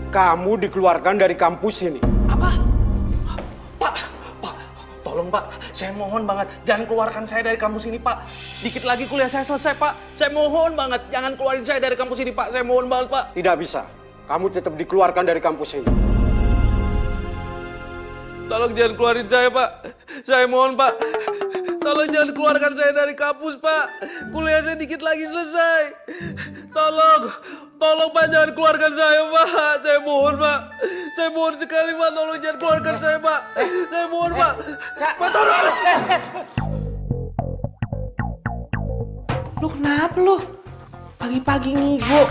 Kamu dikeluarkan dari kampus ini. Apa? Pak, tolong Pak, saya mohon banget, jangan keluarkan saya dari kampus ini Pak. Dikit lagi kuliah saya selesai Pak, saya mohon banget, jangan keluarin saya dari kampus ini Pak, saya mohon banget Pak. Tidak bisa, kamu tetap dikeluarkan dari kampus ini. Tolong jangan keluarin saya Pak, saya mohon Pak. Tolong jangan keluarkan saya dari kampus Pak, kuliah saya dikit lagi selesai. Tolong Pak, jangan keluarkan saya Pak, saya mohon Pak. Saya mohon sekali Pak, tolong jangan keluarkan saya Pak. Saya mohon Pak. Pak tolong. Lu kenapa lu? Pagi-pagi ngigo.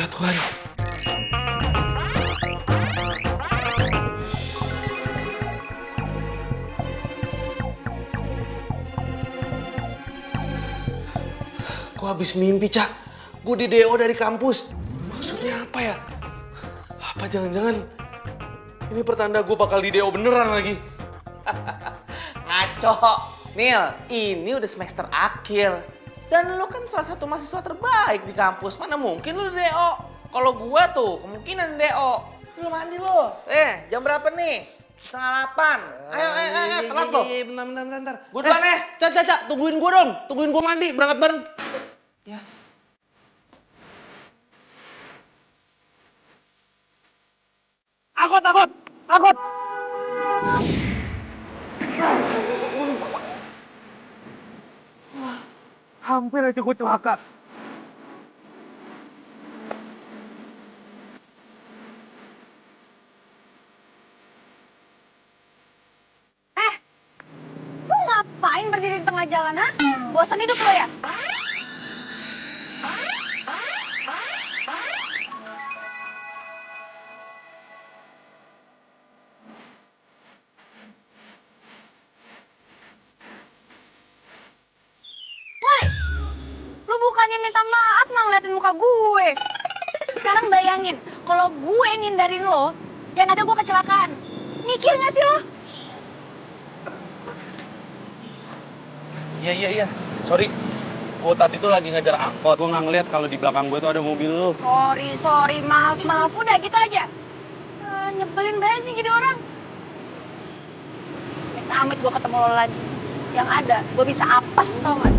Ya Tuhan. Gue habis mimpi, Cak. Gue di DO dari kampus. Maksudnya apa ya? Apa jangan-jangan ini pertanda gue bakal di DO beneran lagi? Ngaco. Nil, ini udah semester akhir. Dan lu kan salah satu mahasiswa terbaik di kampus. Mana mungkin lu DO? Kalau gua tuh kemungkinan DO. Lu mandi lu. Jam berapa nih? 7:30. Ayo, telat tuh. Bentar. Gua duluan Cak, tungguin gue dong. Tungguin gue mandi, berangkat bareng. Ya. Angkot. Hampir aja gue celaka. Lu ngapain berdiri di tengah jalan, ha? Bosan hidup lo ya? Woi, lu bukannya minta maaf malah ngeliatin muka gue. Sekarang bayangin, kalau gue ngindarin lo, yang ada gue kecelakaan. Mikir gak sih lo? Iya. Sorry. Gue tadi tuh lagi ngejar angkot. Gue nggak ngeliat kalau di belakang gue tuh ada mobil lu. Sorry, maaf, udah gitu aja. Nyebelin banget sih jadi orang. Amit gue ketemu lo lagi. Yang ada, gue bisa apes tau gak?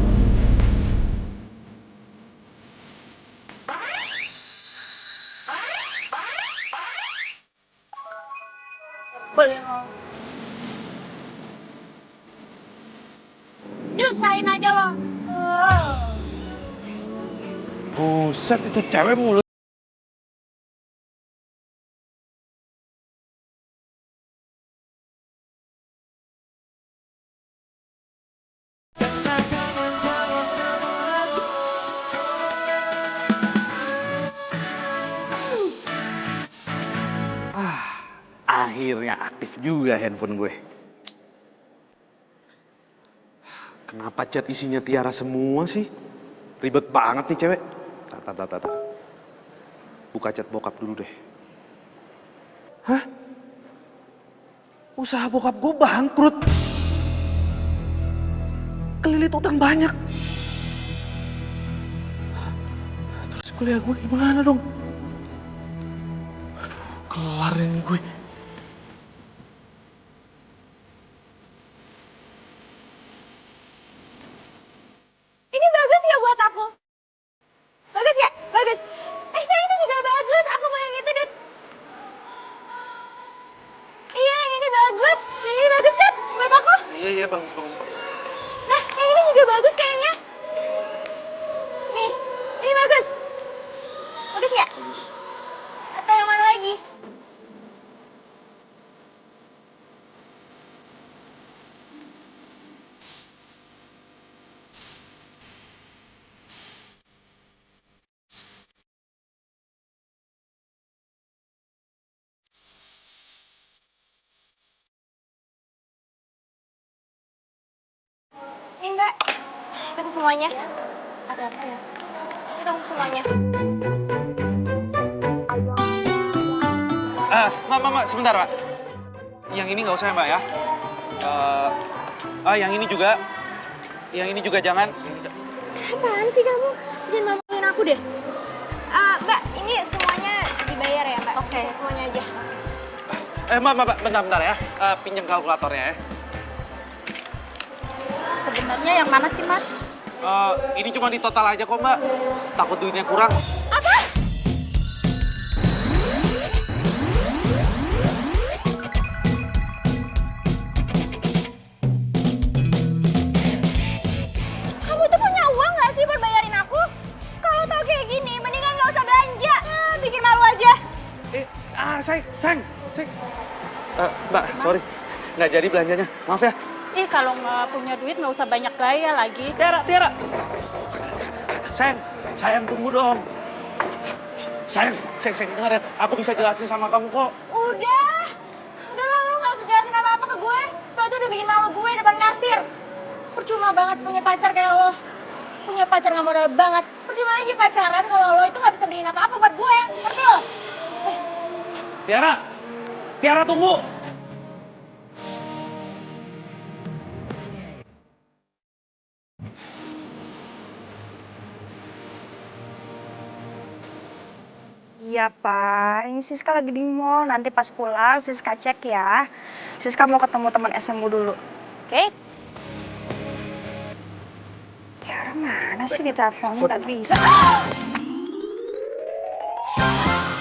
Nyebelin lo. Nyusahin aja lo. Buset, itu cewek mulu. Akhirnya aktif juga handphone gue. Kenapa chat isinya Tiara semua sih? Ribet banget nih cewek. Tar. Buka chat bokap dulu deh. Hah? Usaha bokap gue bangkrut. Kelilit utang banyak. Terus kuliah gue gimana dong? Aduh, kelar ini gue. Ini bagus ya buat aku. Bagus ya? Bagus. Yang itu juga bagus. Aku mau yang itu, Dut. Iya, yang ini bagus. Yang ini bagus kan? Buat aku. Iya, bagus. Nah, yang ini juga bagus kayaknya. Nih, ini bagus. Bagus ya? Atau yang mana lagi? Ini Mbak, hitung semuanya. Ada apa ya? Hitung semuanya. Mbak, sebentar, Mbak. Yang ini nggak usah ya, Mbak ya? Yang ini juga. Yang ini juga jangan. Apaan sih kamu? Jangan maluin aku deh. Mbak, ini semuanya dibayar ya, Mbak? Oke. Semuanya aja. Mbak, bentar ya. Pinjam kalkulatornya ya. Sebenarnya yang mana sih, Mas? Ini cuma di total aja kok, Mbak. Takut duitnya kurang. Apa? Kamu tuh punya uang nggak sih buat bayarin aku? Kalau tau kayak gini, mendingan nggak usah belanja. Bikin malu aja. Sayang. Mbak, sorry. Nggak jadi belanjanya. Maaf ya. Ih, kalau nggak punya duit nggak usah banyak gaya lagi. Tiara. Sayang tunggu dong. Sayang dengar ya. Aku bisa jelasin sama kamu kok. Udah lah, lo nggak usah jelasin apa-apa ke gue. Lo tuh udah bikin malu gue depan kasir. Percuma banget punya pacar kayak lo. Punya pacar nggak modal banget. Percuma aja pacaran kalau lo itu nggak bisa beliin apa-apa buat gue. Ngerti lo? Tiara tunggu. Iya Pak, ini Siska lagi di mall. Nanti pas pulang Siska cek ya. Siska mau ketemu teman SMA dulu. Oke? Tiara mana sih di teleponnya nggak bisa.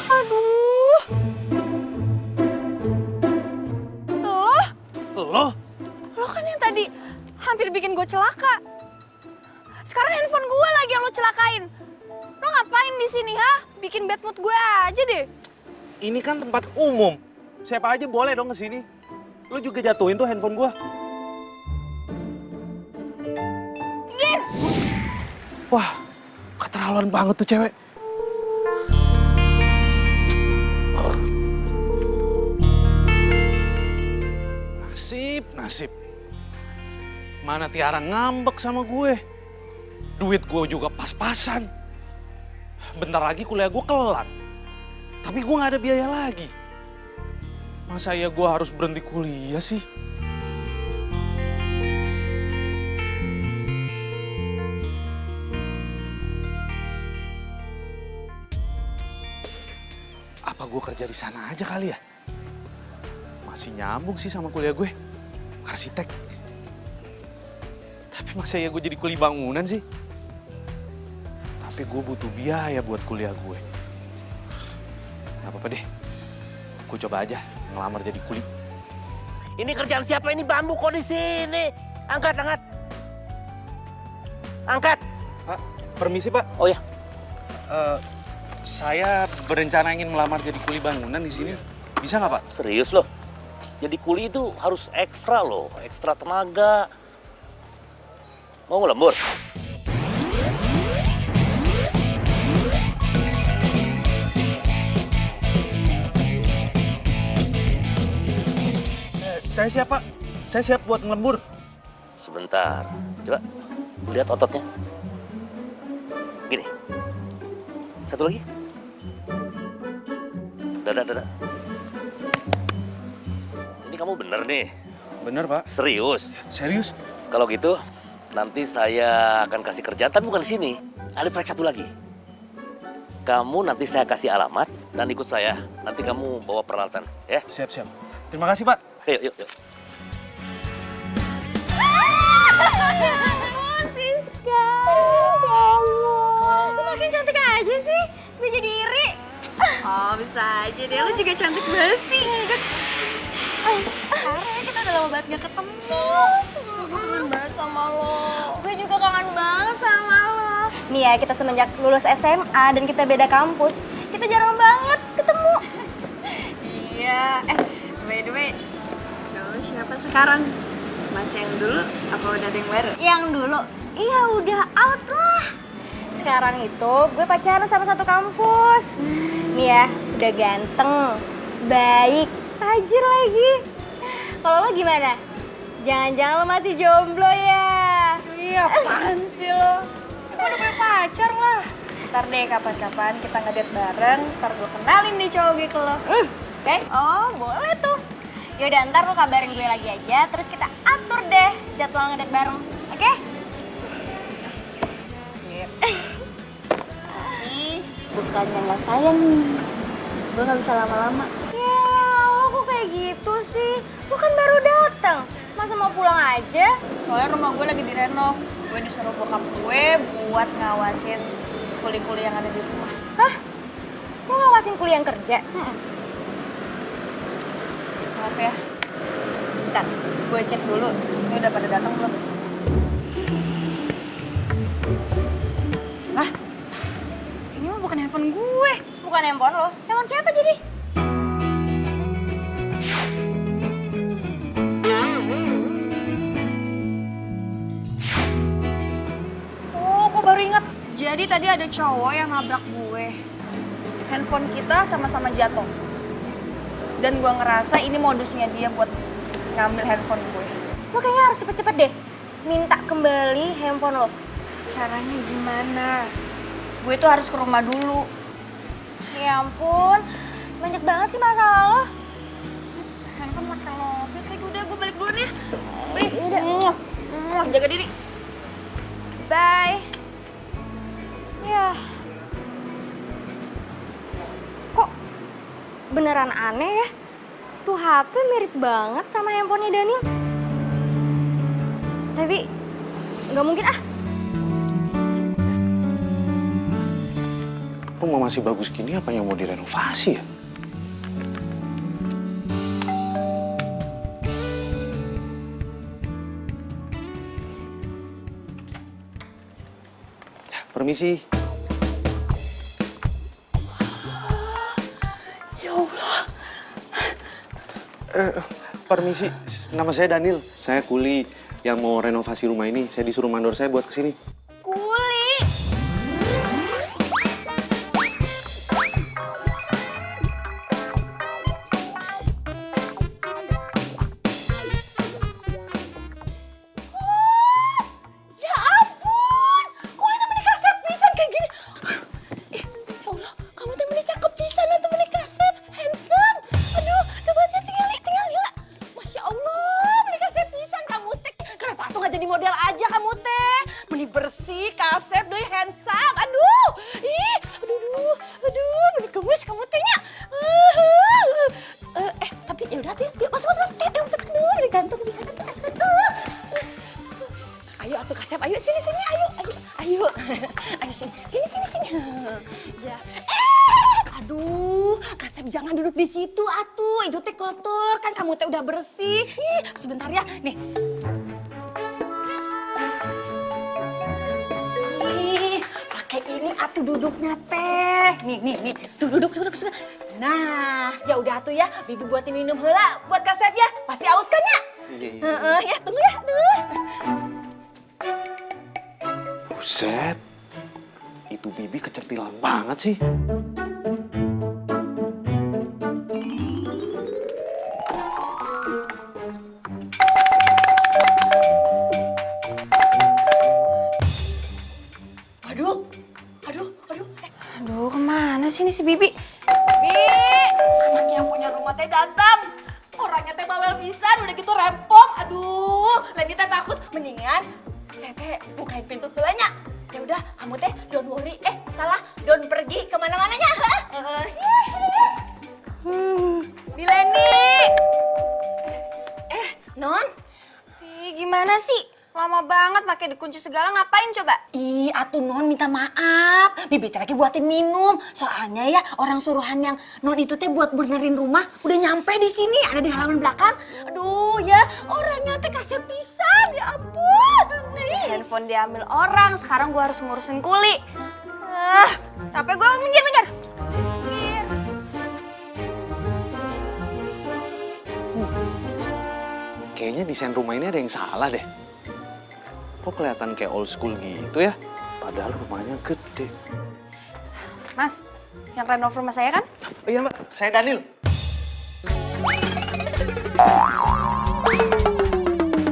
Aduh. Lo kan yang tadi hampir bikin gue celaka. Sekarang handphone gue lagi yang lo celakain. Lo ngapain di sini, ha? Bikin bad mood gue aja deh. Ini kan tempat umum. Siapa aja boleh dong kesini. Lu juga jatuhin tuh handphone gua. Gin! Wah, keterlaluan banget tuh cewek. Nasib. Mana Tiara ngambek sama gue. Duit gue juga pas-pasan. Bentar lagi kuliah gue kelar. Tapi gue gak ada biaya lagi. Masa ya gue harus berhenti kuliah sih? Apa gue kerja di sana aja kali ya? Masih nyambung sih sama kuliah gue. Arsitek. Tapi masa ya gue jadi kuli bangunan sih? Tapi gue butuh biaya buat kuliah gue. Gak apa-apa deh. Gue coba aja ngelamar jadi kuli. Ini kerjaan siapa ini bambu kok di sini? Angkat. Angkat. Pak, permisi Pak. Oh ya. Saya berencana ingin melamar jadi kuli bangunan di sini. Bisa nggak Pak? Serius loh. Jadi kuli itu harus ekstra loh, ekstra tenaga. Mau ngelembur? Saya siap Pak. Saya siap buat ngelembur. Sebentar. Coba lihat ototnya. Gini. Satu lagi. Dada. Ini kamu bener nih. Bener Pak. Serius. Serius? Kalau gitu, nanti saya akan kasih kerjaan, tapi bukan di sini. Ada proyek satu lagi. Kamu nanti saya kasih alamat dan ikut saya. Nanti kamu bawa peralatan, ya? Siap. Terima kasih Pak. Yuk. Siska, ya Allah. Lu makin cantik aja sih. Gue jadi iri. Oh bisa aja deh, lu juga cantik banget sih. Karena kita udah lama banget gak ketemu. Gue kangen banget sama lo. Gue juga kangen banget sama lo. Nih ya, kita semenjak lulus SMA dan kita beda kampus, kita jarang banget ketemu. Iya, by the way, lo siapa sekarang? Mas yang dulu apa udah ada yang baru? Yang dulu, iya udah out lah. Sekarang itu gue pacaran sama satu kampus. Nih ya, udah ganteng, baik, tajir lagi. Kalau lo gimana? Jangan-jangan lo masih jomblo ya? Iya, apaan sih lo? Gue udah punya pacar lah. Ntar deh kapan-kapan kita ngedate bareng, ntar gue kenalin deh cowok gue ke lo. Oke? Oh, boleh tuh. Yaudah ntar lu kabarin gue lagi aja, terus kita atur deh jadwal ngedate bareng, oke? Sip. Tapi bukannya nggak sayang nih. Gue nggak bisa lama-lama. Ya, lo kok kayak gitu sih? Lo kan baru datang, masa mau pulang aja? Soalnya rumah gue lagi direnov. Gue disuruh bokap gue buat ngawasin kuli-kuli yang ada di rumah. Hah? Lo ngawasin kuliah yang kerja? Maaf ya. Bentar, gue cek dulu. Ini udah pada datang belum? Lah, ini mah bukan handphone gue. Bukan handphone lo, handphone siapa jadi? Oh, gue baru ingat. Jadi tadi ada cowok yang nabrak gue. Handphone kita sama-sama jatuh. Dan gue ngerasa ini modusnya dia buat ngambil handphone gue. Lo kayaknya harus cepet-cepet deh minta kembali handphone lo. Caranya gimana? Gue tuh harus ke rumah dulu. Ya ampun, banyak banget sih masalah lo. Handphone makin lobet lagi. Udah, gue balik duluan ya. Balik. Yaudah. Jaga diri. Bye. Ya. Kok beneran aneh ya? Tuh HP mirip banget sama handphonenya Daniel. Tapi nggak mungkin ah. Rumah masih bagus gini, apa yang mau direnovasi ya? Permisi. Ya Allah. Permisi, nama saya Daniel. Saya kuli yang mau renovasi rumah ini. Saya disuruh mandor saya buat kesini. Kuli. Ya ampun, kuli temen kasep pisan kayak gini. Ya Allah, kamu temen cakep pisan ya temen kasep, handsome. Aduh, coba aja tinggal lihat. Masya Allah, temen kasep pisan kamu teh. Kenapa tuh nggak jadi model aja kamu teh? Meni bersih, kasep, doi handsome. Aduh, ih, aduh, meni gemes kamu tehnya. Tapi ya udah tuh, yuk masuk. Masuk dulu, digantung bisa nanti masuk. Ayo atuh kasep, ayo sini ayo sini. Ya. Aduh, kasep jangan duduk di situ atuh. Itu teh kotor kan kamu teh udah bersih. Ih, sebentar ya. Nih. Ih, pakai ini atuh duduknya teh. Nih. Tuh duduk. Nah, ya udah atuh ya. Bibi buatin minum heula buat kasep ya. Pasti aus kan ya? Iya. Ya, tunggu ya. Aduh. Buset, itu Bibi kecerdilan banget sih. Aduh, kemana sih ini si Bibi? Bibi, anaknya yang punya rumah teh datang. Orangnya teh bawel pisan, udah gitu rempong. Aduh, Leni teh takut. Mendingan saya teh bukain pintu heulanya. Ya udah, kamu teh don't worry. Salah, don't pergi kemana-mananya. Bi Leni. Non. Ih, gimana sih? Lama banget pakai dikunci segala, ngapain coba? Ih, atuh Non minta maaf. Bibi teh lagi buatin minum. Soalnya ya orang suruhan yang Non itu teh buat benerin rumah udah nyampe di sini, ada di halaman belakang. Aduh ya, orangnya teh kasih pisan, ya ampun. Nih. Handphone diambil orang, sekarang gua harus ngurusin kuli. Capek gua minggir. Kayaknya desain rumah ini ada yang salah deh. Kok kelihatan kayak old school gitu ya? Padahal rumahnya gede. Mas, yang renov rumah saya kan? Iya Mbak, saya Daniel.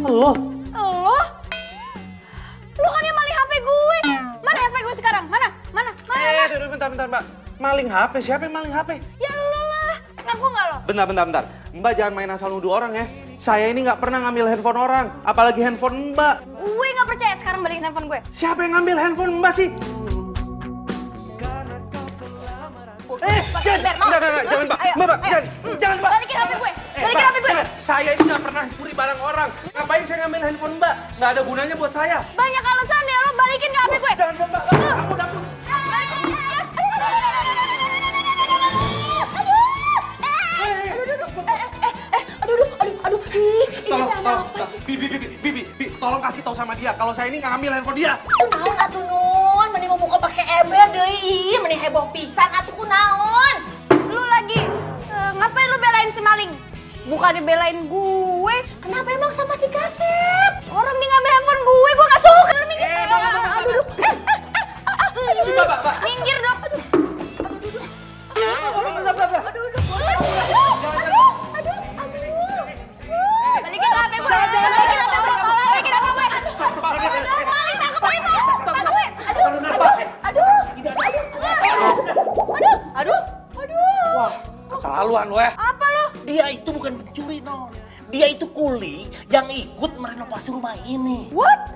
Halo. Lo? Lo kan yang maling HP gue. Mana HP gue sekarang? Mana? Bentar Mbak. Maling HP, siapa yang maling HP? Ya lo lah. Ngaku nggak lo? Bentar. Mbak jangan main asal nuduh orang ya. Saya ini nggak pernah ngambil handphone orang, apalagi handphone Mbak. Gue nggak percaya, sekarang balikin handphone gue. Siapa yang ngambil handphone Mbak sih? Jangan Mbak. Ayo, Mbak, ayo. jangan Mbak. Balikin HP gue, balikin HP gue. Jangan. Saya ini nggak pernah curi barang orang. Ngapain saya ngambil handphone Mbak? Nggak ada gunanya buat saya. Banyak alasan ya, lo balikin ke HP gue. Jangan Mbak. Ampun. Aduh, ini Tolong, ada apa sih? Bibi, tolong kasih tahu sama dia kalau saya ini nggak ngambil handphone dia. Kunaon atuh Nun, mending mau muka pakai ember deh, ih, mending heboh pisan atuh kunaon. Lu lagi ngapain lu belain si maling? Bukan dibelain gue. Kenapa emang sama si Kasep? Orang dia ngambil handphone gue nggak suka. Lu minggir. Mbak. Minggir dong. Balikin HP gue. Balikin HP gue. Maling tangkap aja. Tangkap gue. Aduh. Wah, keterlaluan lo ya. Apa lu? Dia itu bukan pencuri, Non. Dia itu kuli yang ikut merenovasi rumah ini. What?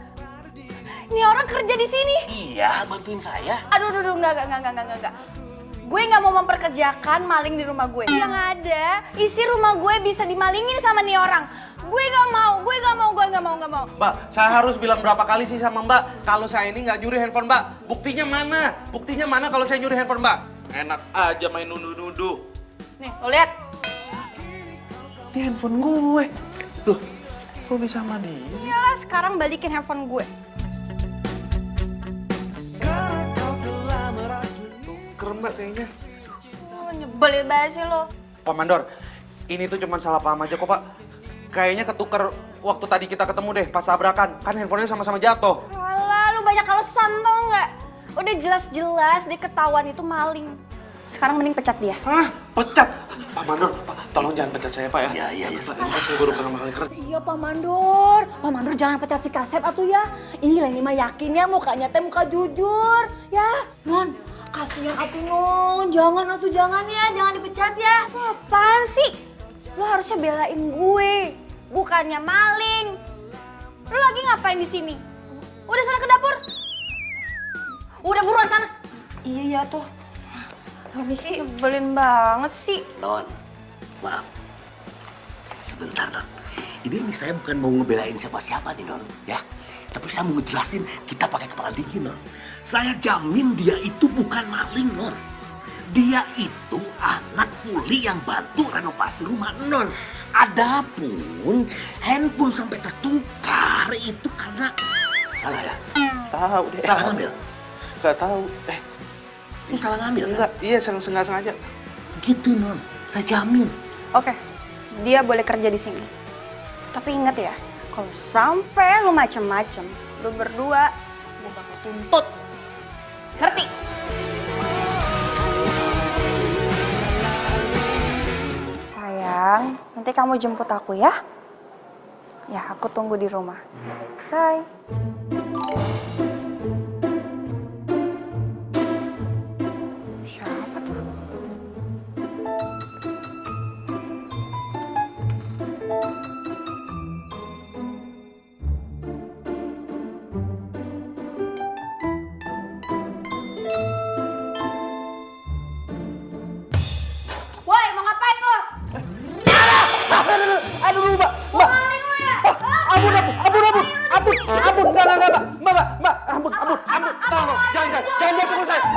Ini orang kerja di sini? Iya, bantuin saya. Aduh, enggak. Gue nggak mau memperkerjakan maling di rumah gue. Yang ada, isi rumah gue bisa dimalingin sama nih orang. Gue nggak mau. Mbak, saya harus bilang berapa kali sih sama Mbak kalau saya ini nggak nyuri handphone Mbak. Buktinya mana kalau saya nyuri handphone Mbak? Enak aja main nuduh-nuduh. Nih, lo lihat. Ini handphone gue. Loh, kok bisa sama dia? Iyalah, sekarang balikin handphone gue. Keren Mbak kayaknya. Nyebelin banget sih lo. Pak Mandor, ini tuh cuma salah paham aja kok Pak. Kayaknya ketuker waktu tadi kita ketemu deh pas tabrakan. Kan handphonenya sama-sama jatuh. Walah, lu banyak alasan tau nggak? Udah jelas-jelas dia ketahuan itu maling. Sekarang mending pecat dia. Hah? Pecat? Pak Mandor, Pak, tolong jangan pecat saya Pak ya. Iya. Saya baru pertama kali kerja. Iya Pak Mandor. Pak Mandor jangan pecat si Kasep atuh ya. Ini Leni mah yakin ya mukanya teh muka jujur. Ya, Non. Kasihan atuh Non. Jangan ya. Jangan dipecat ya. Apaan sih? Lo harusnya belain gue. Bukannya maling. Lo lagi ngapain di sini? Udah sana ke dapur. Udah buruan sana. Iya tuh. Permisi. Nyebelin banget sih. Non, maaf. Sebentar, Non. Ini saya bukan mau ngebelain siapa-siapa nih, Non. Ya, tapi saya mau ngejelasin kita pakai kepala dingin, Non. Saya jamin dia itu bukan maling, Non. Dia itu anak kuli yang bantu renovasi rumah, Non. Adapun handphone sampai tertukar itu karena salah ya? Tahu deh. Salah ngambil? Gak tahu. Lu salah ngambil? Enggak, iya sengaja. Gitu, Non. Saya jamin. Oke, dia boleh kerja di sini. Tapi ingat ya, kalau sampai lu macem-macem, lu berdua, gue bakal tuntut. Ngerti? Sayang, nanti kamu jemput aku ya. Ya, aku tunggu di rumah. Bye. Siapa tuh? Woi, mau ngapain lo? Aduh, Mbak. Maling lo ya? Ampun, enggak. Mbak, ampun. Tolong, jangan pukul saya. Stop.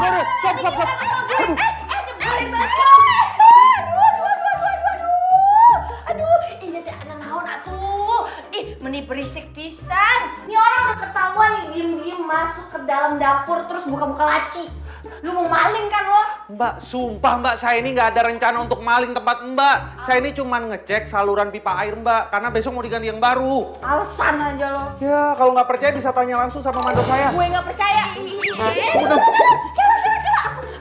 Nyebelin banget. Aduh, ini teh anak naon atuh. Ih, meni berisik pisan. Ini orang udah ketahuan nih diem-diem masuk ke dalam dapur terus buka-buka laci. Lu mau maling kan lo? Mbak, sumpah Mbak, saya ini nggak ada rencana untuk maling tempat Mbak. Saya ini cuma ngecek saluran pipa air Mbak, karena besok mau diganti yang baru. Alasan aja lo. Ya, kalau nggak percaya bisa tanya langsung sama mandor saya. Gue nggak percaya. Udah.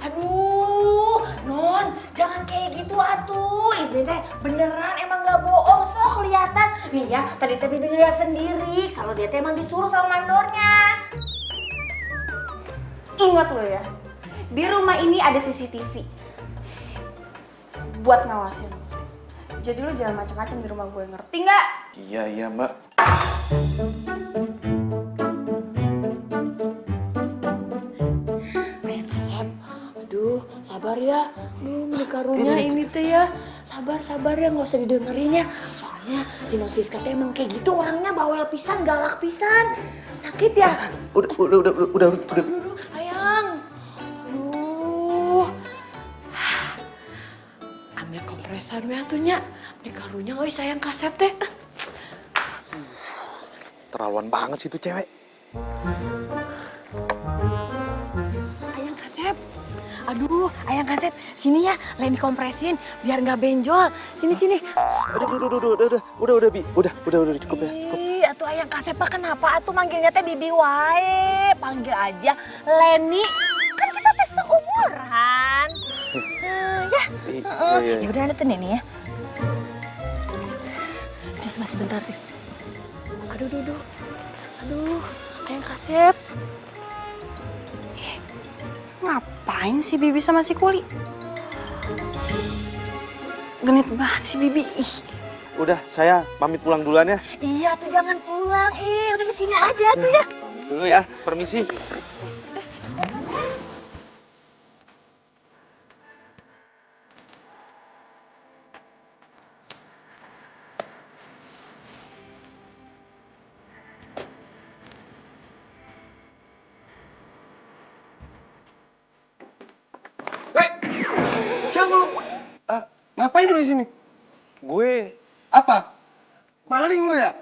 Aduh, Non, jangan kayak gitu atuh. Ini teh beneran emang nggak bohong, so kelihatan. Nih ya, tadi teh Bibi lihat sendiri kalau dia teh emang disuruh sama mandornya. Ingat lo ya, di rumah ini ada CCTV buat ngawasin. Jadi lo jangan macam-macam di rumah gue, ngerti nggak? Iya, Mbak. Ayang Kasep, aduh sabar ya. Beli karunya ini teh ya. Sabar ya, nggak usah didengerin ya. Soalnya si Nosiska teh emang kayak gitu orangnya, bawel pisan, galak pisan. Sakit ya? Udah. Aduh, Ayang. Aduh. Ambil kompresan we atunya. Beli karunya euy sayang Kasep teh. Terlaluan banget sih tuh cewek. Ayang Kasep. Aduh, Ayang Kasep, sini ya, lain dikompresin biar nggak benjol. Sini. Udah, Bi. Udah, cukup ya. Cukup. Ih, atuh Ayang Kasep mah kenapa atuh manggilnya teh Bibi wae? Panggil aja Leni. Kan kita teh seumuran. Ya. Iya. Ya udah ada tuh Neni ya. Terus masih bentar deh. Aduh, Ayang Kasep. Ngapain si Bibi sama si Kuli? Genit banget si Bibi. Ih. Udah, saya pamit pulang duluan ya. Iya tuh jangan pulang. Udah di sini aja tuh ya. Dulu ya, permisi. Siapa lu? Ngapain lu di sini? Gue, Apa? Maling lu ya?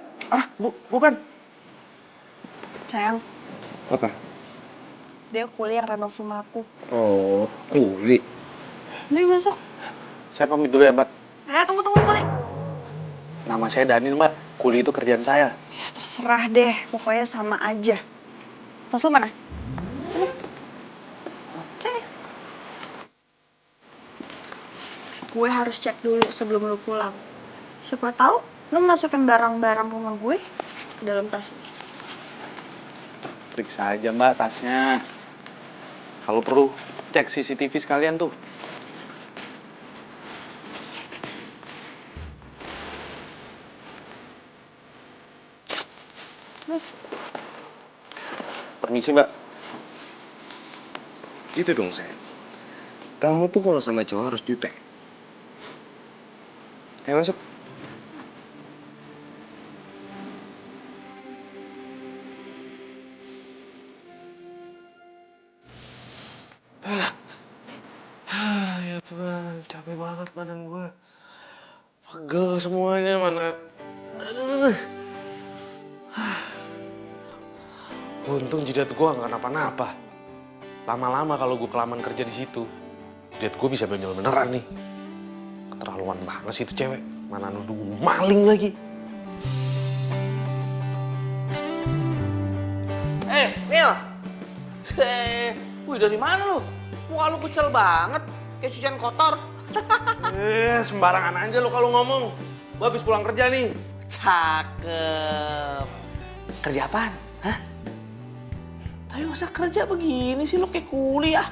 bukan. Sayang, Apa? dia Kuli yang renov rumah aku. Oh, Kuli. Udah masuk. Saya pamit dulu ya, Mbak. Tunggu Kuli. Nama saya Daniel, Mbak. Kuli itu kerjaan saya. Ya terserah deh, pokoknya sama aja. Tas lu mana? Sini. Gue harus cek dulu sebelum lu pulang. Siapa tahu lu masukin barang-barang rumah gue ke dalam tas ini. Periksa aja Mbak tasnya. Kalau perlu cek CCTV sekalian tuh. Permisi Mbak. Gitu dong, sayang. Kamu tuh kalau sama cowok harus jutek. Ayo masuk. Ya Tuhan, capek banget badan gue. Pegel semuanya, mana. Aduh. Untung jidat gue nggak kenapa-napa. Lama-lama kalau gue kelamaan kerja di situ, jidat gue bisa benjol beneran nih. Keterlaluan banget sih itu cewek. Mana nuduh gue maling lagi. Nil. Wih, dari mana lu? Muka lu kecil banget, kayak cucian kotor. Sembarangan aja lo kalau ngomong. Gue habis pulang kerja nih. Cakep. Kerja apaan? Hah? Tapi masa kerja begini sih, lu kayak kuli ya?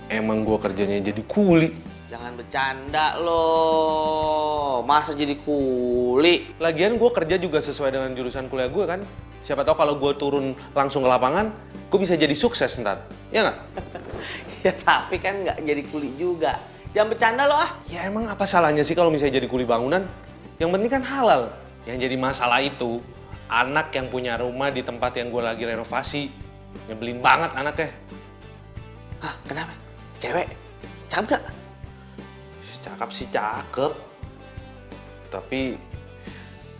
Emang gue kerjanya jadi kuli. Jangan bercanda lo. Masa jadi kuli? Lagian gue kerja juga sesuai dengan jurusan kuliah gue kan. Siapa tahu kalau gue turun langsung ke lapangan, gue bisa jadi sukses ntar. Ya nggak? Ya tapi kan nggak jadi kuli juga. Jangan bercanda lo ah. Ya emang apa salahnya sih kalau misalnya jadi kuli bangunan? Yang penting kan halal. Yang jadi masalah itu, anak yang punya rumah di tempat yang gue lagi renovasi. Nyebelin banget anaknya. Hah, kenapa? Cewek? Cakep gak? Cakep sih cakep. Tapi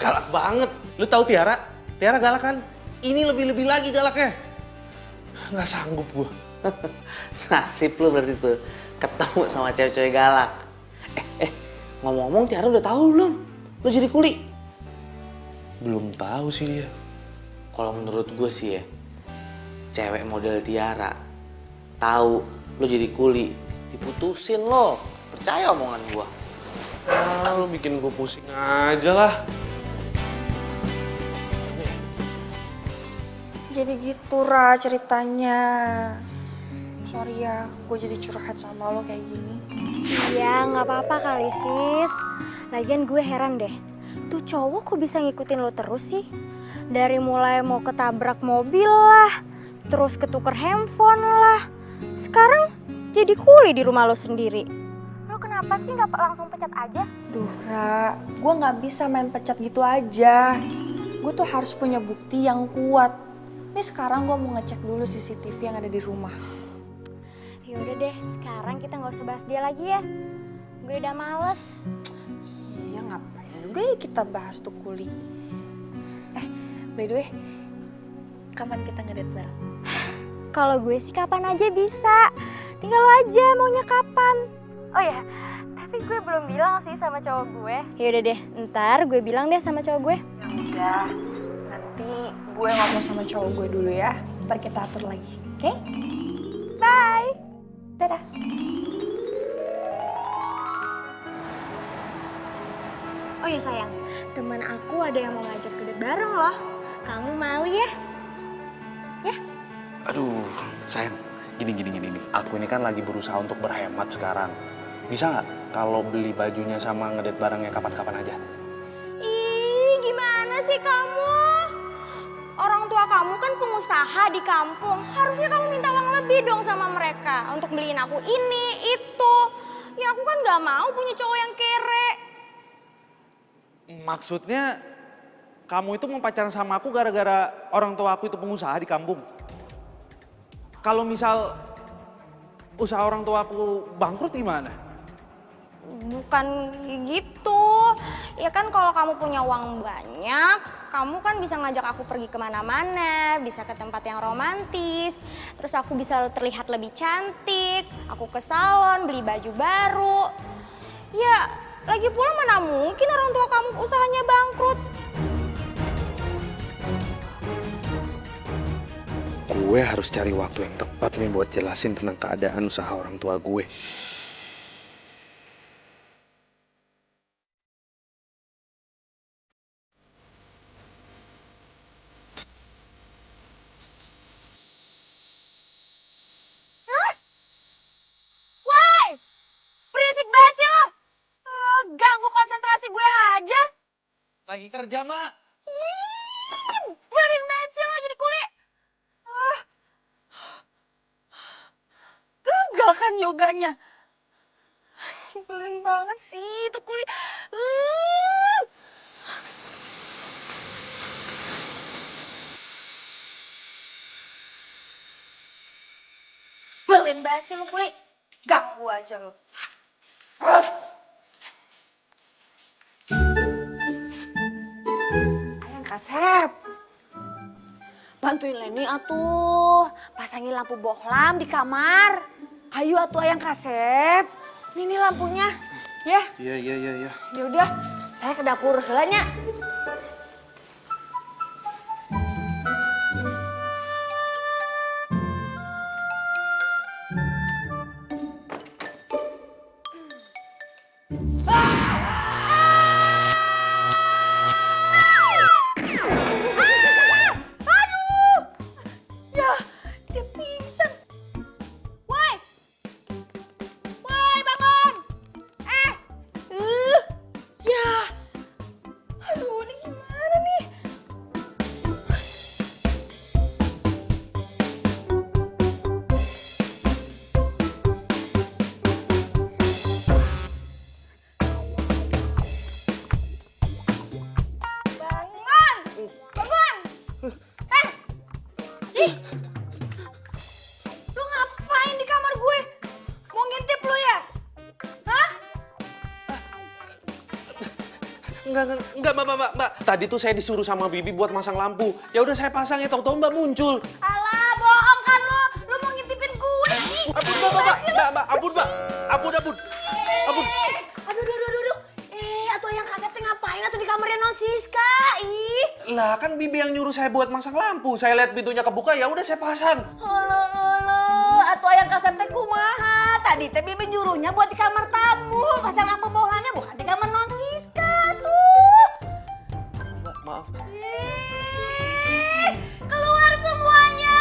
galak banget. Lu tahu Tiara? Tiara galak kan? Ini lebih-lebih lagi galaknya. Nggak sanggup gue. Nasib lu berarti tuh ketemu sama cewek-cewek galak. Ngomong-ngomong Tiara udah tahu belum? Lu jadi kuli? Belum tahu sih dia. Kalau menurut gue sih ya, cewek model Tiara tahu lu jadi kuli, diputusin lo. Percaya omongan gue. Ah, lu bikin gue pusing aja lah. Jadi gitu Ra ceritanya. Sorry ya, gue jadi curhat sama lo kayak gini. Iya, nggak apa-apa kali sis. Lagian gue heran deh, tuh cowok kok bisa ngikutin lo terus sih? Dari mulai mau ketabrak mobil lah, terus ketuker handphone lah. Sekarang jadi kuli di rumah lo sendiri. Lo kenapa sih nggak langsung pecat aja? Duh Ra, gue gak bisa main pecat gitu aja. Gue tuh harus punya bukti yang kuat. Nih sekarang gue mau ngecek dulu CCTV yang ada di rumah. Ya udah deh, sekarang kita nggak usah bahas dia lagi ya. Gue udah males. Iya ngapain juga ya kita bahas tuh kuli. By the way, kapan kita ngedate bareng? Kalau gue sih kapan aja bisa. Tinggal lo aja maunya kapan. Oh ya, tapi gue belum bilang sih sama cowok gue. Ya udah deh, ntar gue bilang deh sama cowok gue. Ya udah, nanti gue ngomong sama cowok gue dulu ya. Ntar kita atur lagi, oke? Bye. Dadah. Oh ya sayang, teman aku ada yang mau ngajak ngedate bareng loh. Kamu mau ya? Ya? Aduh, sayang, gini. Aku ini kan lagi berusaha untuk berhemat sekarang. Bisa nggak kalau beli bajunya sama ngedate barengnya kapan-kapan aja? Ih, gimana sih kamu? Orang tua kamu kan pengusaha di kampung. Harusnya kamu minta uang lebih dong sama mereka untuk beliin aku ini, itu. Ya aku kan gak mau punya cowok yang kere. Maksudnya kamu itu mau pacaran sama aku gara-gara orang tua aku itu pengusaha di kampung? Kalau misal usaha orang tua aku bangkrut gimana? Bukan gitu. Ya kan kalau kamu punya uang banyak, kamu kan bisa ngajak aku pergi kemana-mana, bisa ke tempat yang romantis, terus aku bisa terlihat lebih cantik, aku ke salon, beli baju baru. Ya, lagi pula mana mungkin orang tua kamu usahanya bangkrut. Gue harus cari waktu yang tepat nih buat jelasin tentang keadaan usaha orang tua gue. Woi, berisik banget sih lo. Ganggu konsentrasi gue aja. Lagi kerja, Mak. Berisik banget sih lo jadi kuli. Gagal kan yoganya. Nyebelin banget sih itu kuli. Nyebelin banget sih lo kuli. Ganggu aja lo. Ayang Kasep. Bantuin Leni atuh. Pasangin lampu bohlam di kamar. Ayo atuh Ayang Kasep. Ini lampunya. Ya. Iya. Ya udah, saya ke dapur heulanya. Enggak, Mbak. Tadi tuh saya disuruh sama Bibi buat masang lampu. Ya udah saya pasang ya, tahu-tahu Mbak muncul. Alah, bohong kan lo. Lo mau ngintipin gue nih. Ampun, Mbak. Ampun. Aduh. Atuh Ayang Kasep teh ngapain atuh di kamarnya Non Siska? Ih. Lah kan Bibi yang nyuruh saya buat masang lampu. Saya lihat pintunya kebuka, ya udah saya pasang. Halo. Atuh Ayang Kasep teh kumaha? Tadi teh Bibi nyuruhnya buat di kamar tamu. Pasang lampu bohlamnya bukan di kamar Non Siska tuh. Mbak, maaf. Keluar semuanya,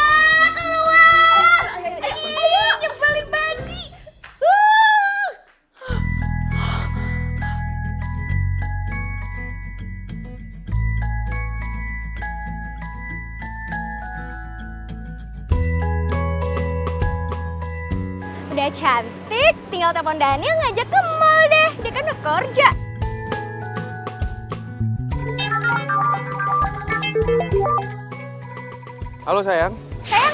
keluar. Ayo, nyebelin banget sih. udah cantik, tinggal telepon Daniel ngajak ke mall deh. Dia kan udah kerja. Halo sayang. Sayang,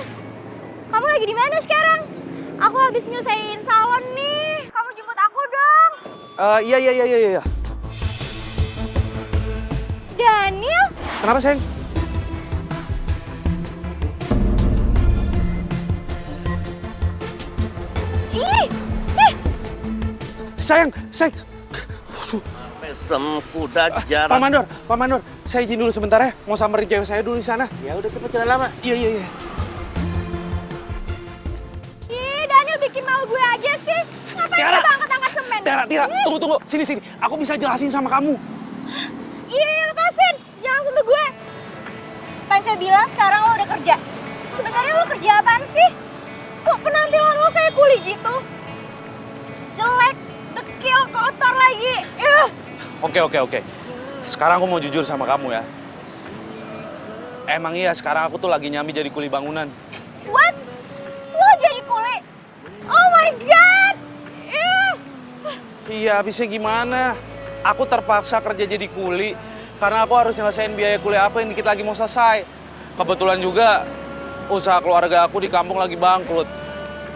kamu lagi di mana sekarang? Aku habis nyelesain salon nih. Kamu jemput aku dong. Iya. Daniel? Kenapa sayang? Ih, Sayang. Mesem kuda jarak. Pak Mandor, saya izin dulu sebentar ya. Mau samperin cewek saya dulu di sana. Ya udah cepet jangan lama. Iya. ih, Daniel bikin malu gue aja sih. Ngapain Tiara. coba angkat-angkat semen? Tiara, tunggu. Sini. Aku bisa jelasin sama kamu. Iya, lepasin. Jangan sentuh gue. Panca bilang sekarang lo udah kerja. Sebenarnya lo kerja apaan sih? Kok penampilan lo kayak kuli gitu? Jelek, dekil, kotor lagi. Oke. Sekarang aku mau jujur sama kamu ya. Emang iya sekarang aku tuh lagi nyambi jadi kuli bangunan. What? Lo jadi kuli? Oh my God! Iya, habisnya gimana? Aku terpaksa kerja jadi kuli karena aku harus nyelesain biaya kuliah aku yang dikit lagi mau selesai. Kebetulan juga usaha keluarga aku di kampung lagi bangkrut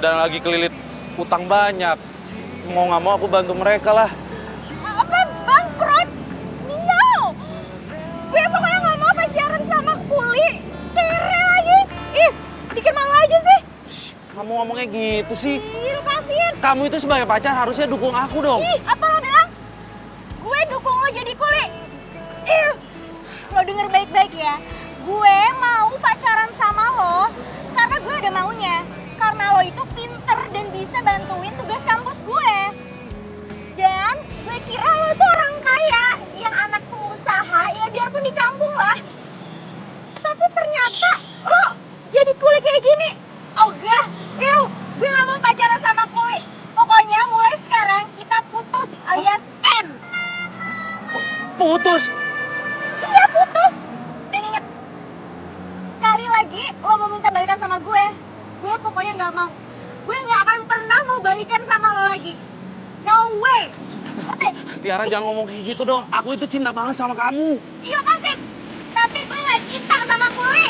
dan lagi kelilit utang banyak. Mau nggak mau aku bantu mereka lah. Apa bangkrut? No! Gue pokoknya nggak mau pacaran sama kuli. Kere lagi. Ih, bikin malu aja sih. Kamu ngomongnya gitu sih. Ih, lepasin. Kamu itu sebagai pacar harusnya dukung aku dong. Ih, apa lo bilang? Gue dukung lo jadi kuli. Ih, lo denger baik-baik ya. Gue mau pacaran sama lo karena gue ada maunya. Karena lo itu pinter dan bisa bantuin tugas kampus gue. Dan gue kira lo tuh orang kaya yang anak pengusaha ya biarpun di kampung lah. Tapi ternyata lo jadi kuli kayak gini. Ogah, gue gak mau pacaran sama kuli. Pokoknya mulai sekarang kita putus alias N. Putus. Iya putus. Dan inget, sekali lagi lo mau minta balikan sama gue pokoknya gak mau. Gue gak akan pernah mau balikan sama lo lagi. No way. Oke. Tiara jangan ngomong kayak gitu dong. Aku itu cinta banget sama kamu. Iya pasti. Tapi gue gak cinta sama kuli.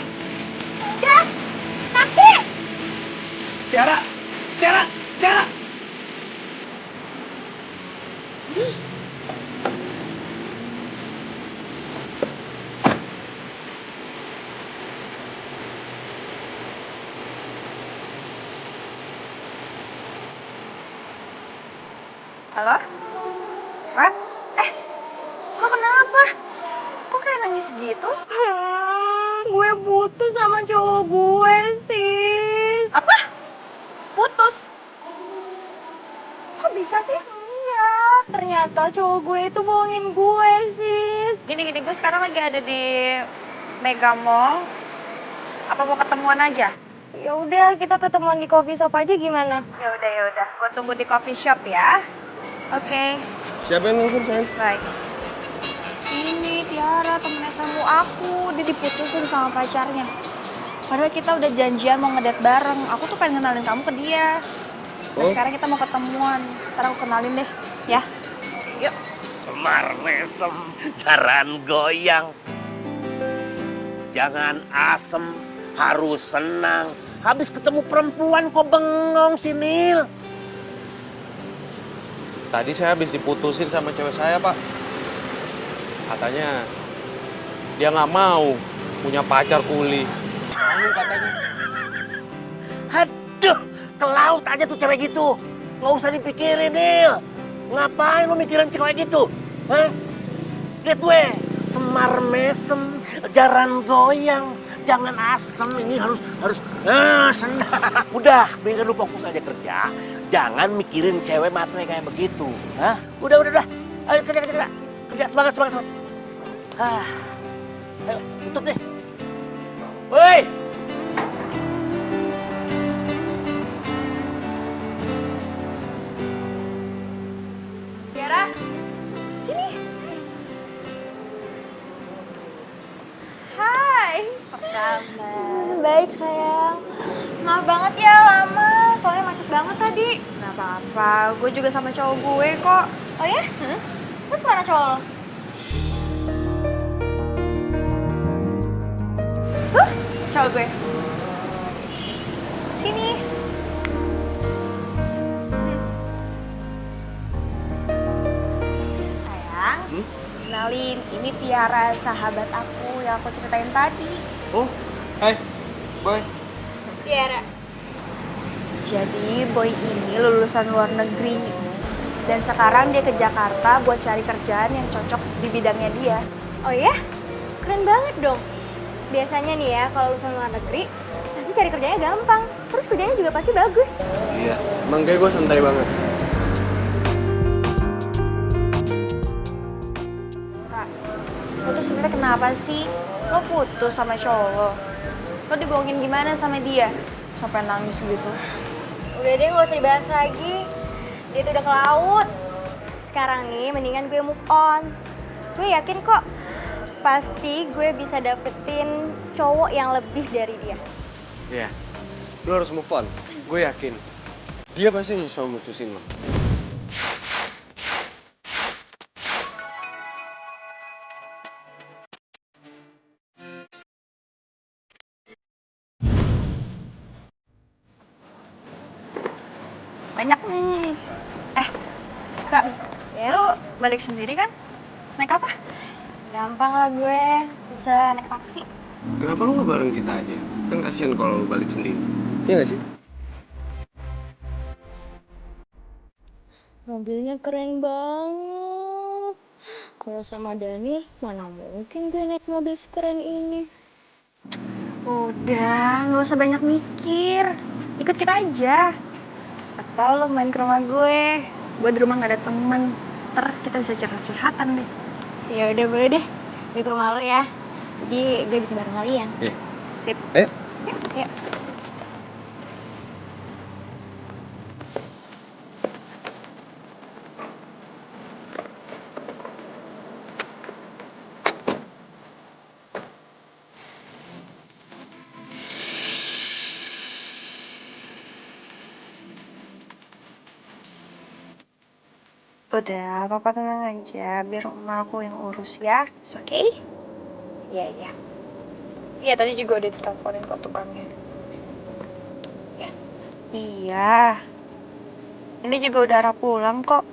Udah. Tapi. Tiara. Halo? Rat? Lo kenapa? Kok kayak nangis gitu? Gue putus sama cowok gue, sis. Apa? Putus? Kok bisa sih? Iya, ternyata cowok gue itu bohongin gue, sis. Gini, gue sekarang lagi ada di Mega Mall. Apa mau ketemuan aja? Ya udah, kita ketemuan di coffee shop aja gimana? Ya udah. Gue tunggu di coffee shop ya. Oke. Siapa yang nelfon sayang? Baik. Ini Tiara temen SMA aku, dia diputusin sama pacarnya. Padahal kita udah janjian mau ngedate bareng. Aku tuh pengen kenalin kamu ke dia. Nah sekarang kita mau ketemuan. Ntar aku kenalin deh, ya. Yuk. Semar mesem jaran goyang. Jangan asem, harus senang. Habis ketemu perempuan kok bengong si Nil. Tadi saya habis diputusin sama cewek saya, Pak. Katanya dia nggak mau punya pacar kuli. Katanya. Aduh, ke laut aja tuh cewek gitu. Nggak usah dipikirin, Nil. Ngapain lu mikirin cewek gitu? Hah? Lihat gue, semar mesem, jaran goyang. Jangan asem, ini harus senang. Udah, mendingan lu fokus aja kerja. Jangan mikirin cewek matre kayak begitu. Hah? Udah. Ayo kerja. Kerja, semangat. Ayo, tutup deh. Woi! Tiara, sini. Hai. Apa kabar? Baik sayang. Maaf banget ya lama. soalnya macet banget tadi. Nggak apa-apa, gue juga sama cowok gue kok. Oh ya? Terus mana cowok lo? Tuh, cowok gue. Sini. Sayang, kenalin, ini Tiara, sahabat aku yang aku ceritain tadi. Oh, hai, boy. Tiara. Jadi Boy ini lulusan luar negeri dan sekarang dia ke Jakarta buat cari kerjaan yang cocok di bidangnya dia. Oh ya? Keren banget dong. Biasanya nih ya, kalau lulusan luar negeri, pasti cari kerjanya gampang. Terus kerjanya juga pasti bagus. Iya, emang kayak gue santai banget. Kak, lo tuh sebenarnya kenapa sih? Lo putus sama cowok lo? Lo dibohongin gimana sama dia? Sampai nangis gitu. Udah deh, gak usah dibahas lagi. Dia tuh udah ke laut. Sekarang nih, mendingan gue move on. Gue yakin kok, pasti gue bisa dapetin cowok yang lebih dari dia. Iya, lo harus move on. Gue yakin. Dia pasti nyesel mutusin lo. Banyak nih. Kak, Ya, lo balik sendiri kan? Naik apa? gampang lah gue. Bisa naik taksi. Kenapa lo gak bareng kita aja? Kan kasihan kalau lo balik sendiri. Iya gak sih? Mobilnya keren banget. Kalau sama Dani, mana mungkin gue naik mobil sekeren ini. Udah, nggak usah banyak mikir. Ikut kita aja. Atau lo main ke rumah gue. Gue di rumah nggak ada temen. Ntar kita bisa curhat-curhatan deh. Ya udah boleh deh. Gue ke rumah lo ya. Jadi gue bisa bareng kalian. Iya. Sip. Ayo. Yuk. Udah, papa tenang aja. Biar rumah aku yang urus ya. Oke? Okay? Iya, iya. Iya, tadi juga udah diteleponin kok tukangnya. Ya. Iya. Ini juga udah arah pulang kok.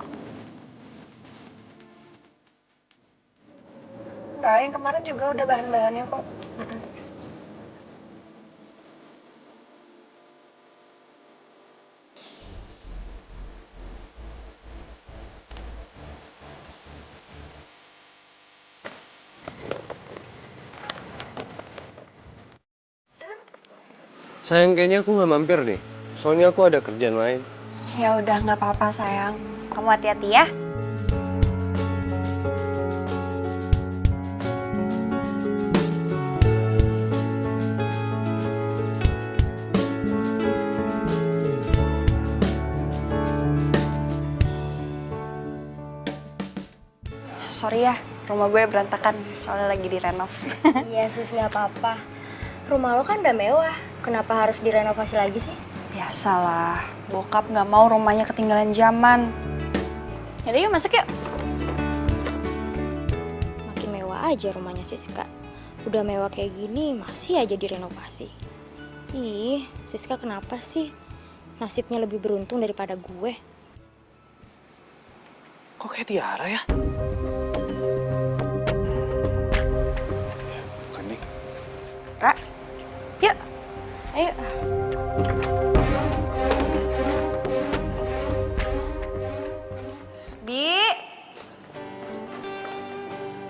Nah, yang kemarin juga udah bahan-bahannya kok. Sayang, kayaknya aku gak mampir deh. Soalnya aku ada kerjaan lain. Ya udah, nggak apa-apa sayang. Kamu hati-hati ya. Sorry ya, rumah gue berantakan soalnya lagi direnov. Iya sis, nggak apa-apa. Rumah lo kan udah mewah. Kenapa harus direnovasi lagi sih? Biasalah, bokap nggak mau rumahnya ketinggalan zaman. Yaudah yuk masuk yuk. Makin mewah aja rumahnya Siska. Udah mewah kayak gini, masih aja direnovasi. Ih, Siska kenapa sih? Nasibnya lebih beruntung daripada gue. Kok kayak Tiara ya? Bukan nih. Ra, yuk. Ayo.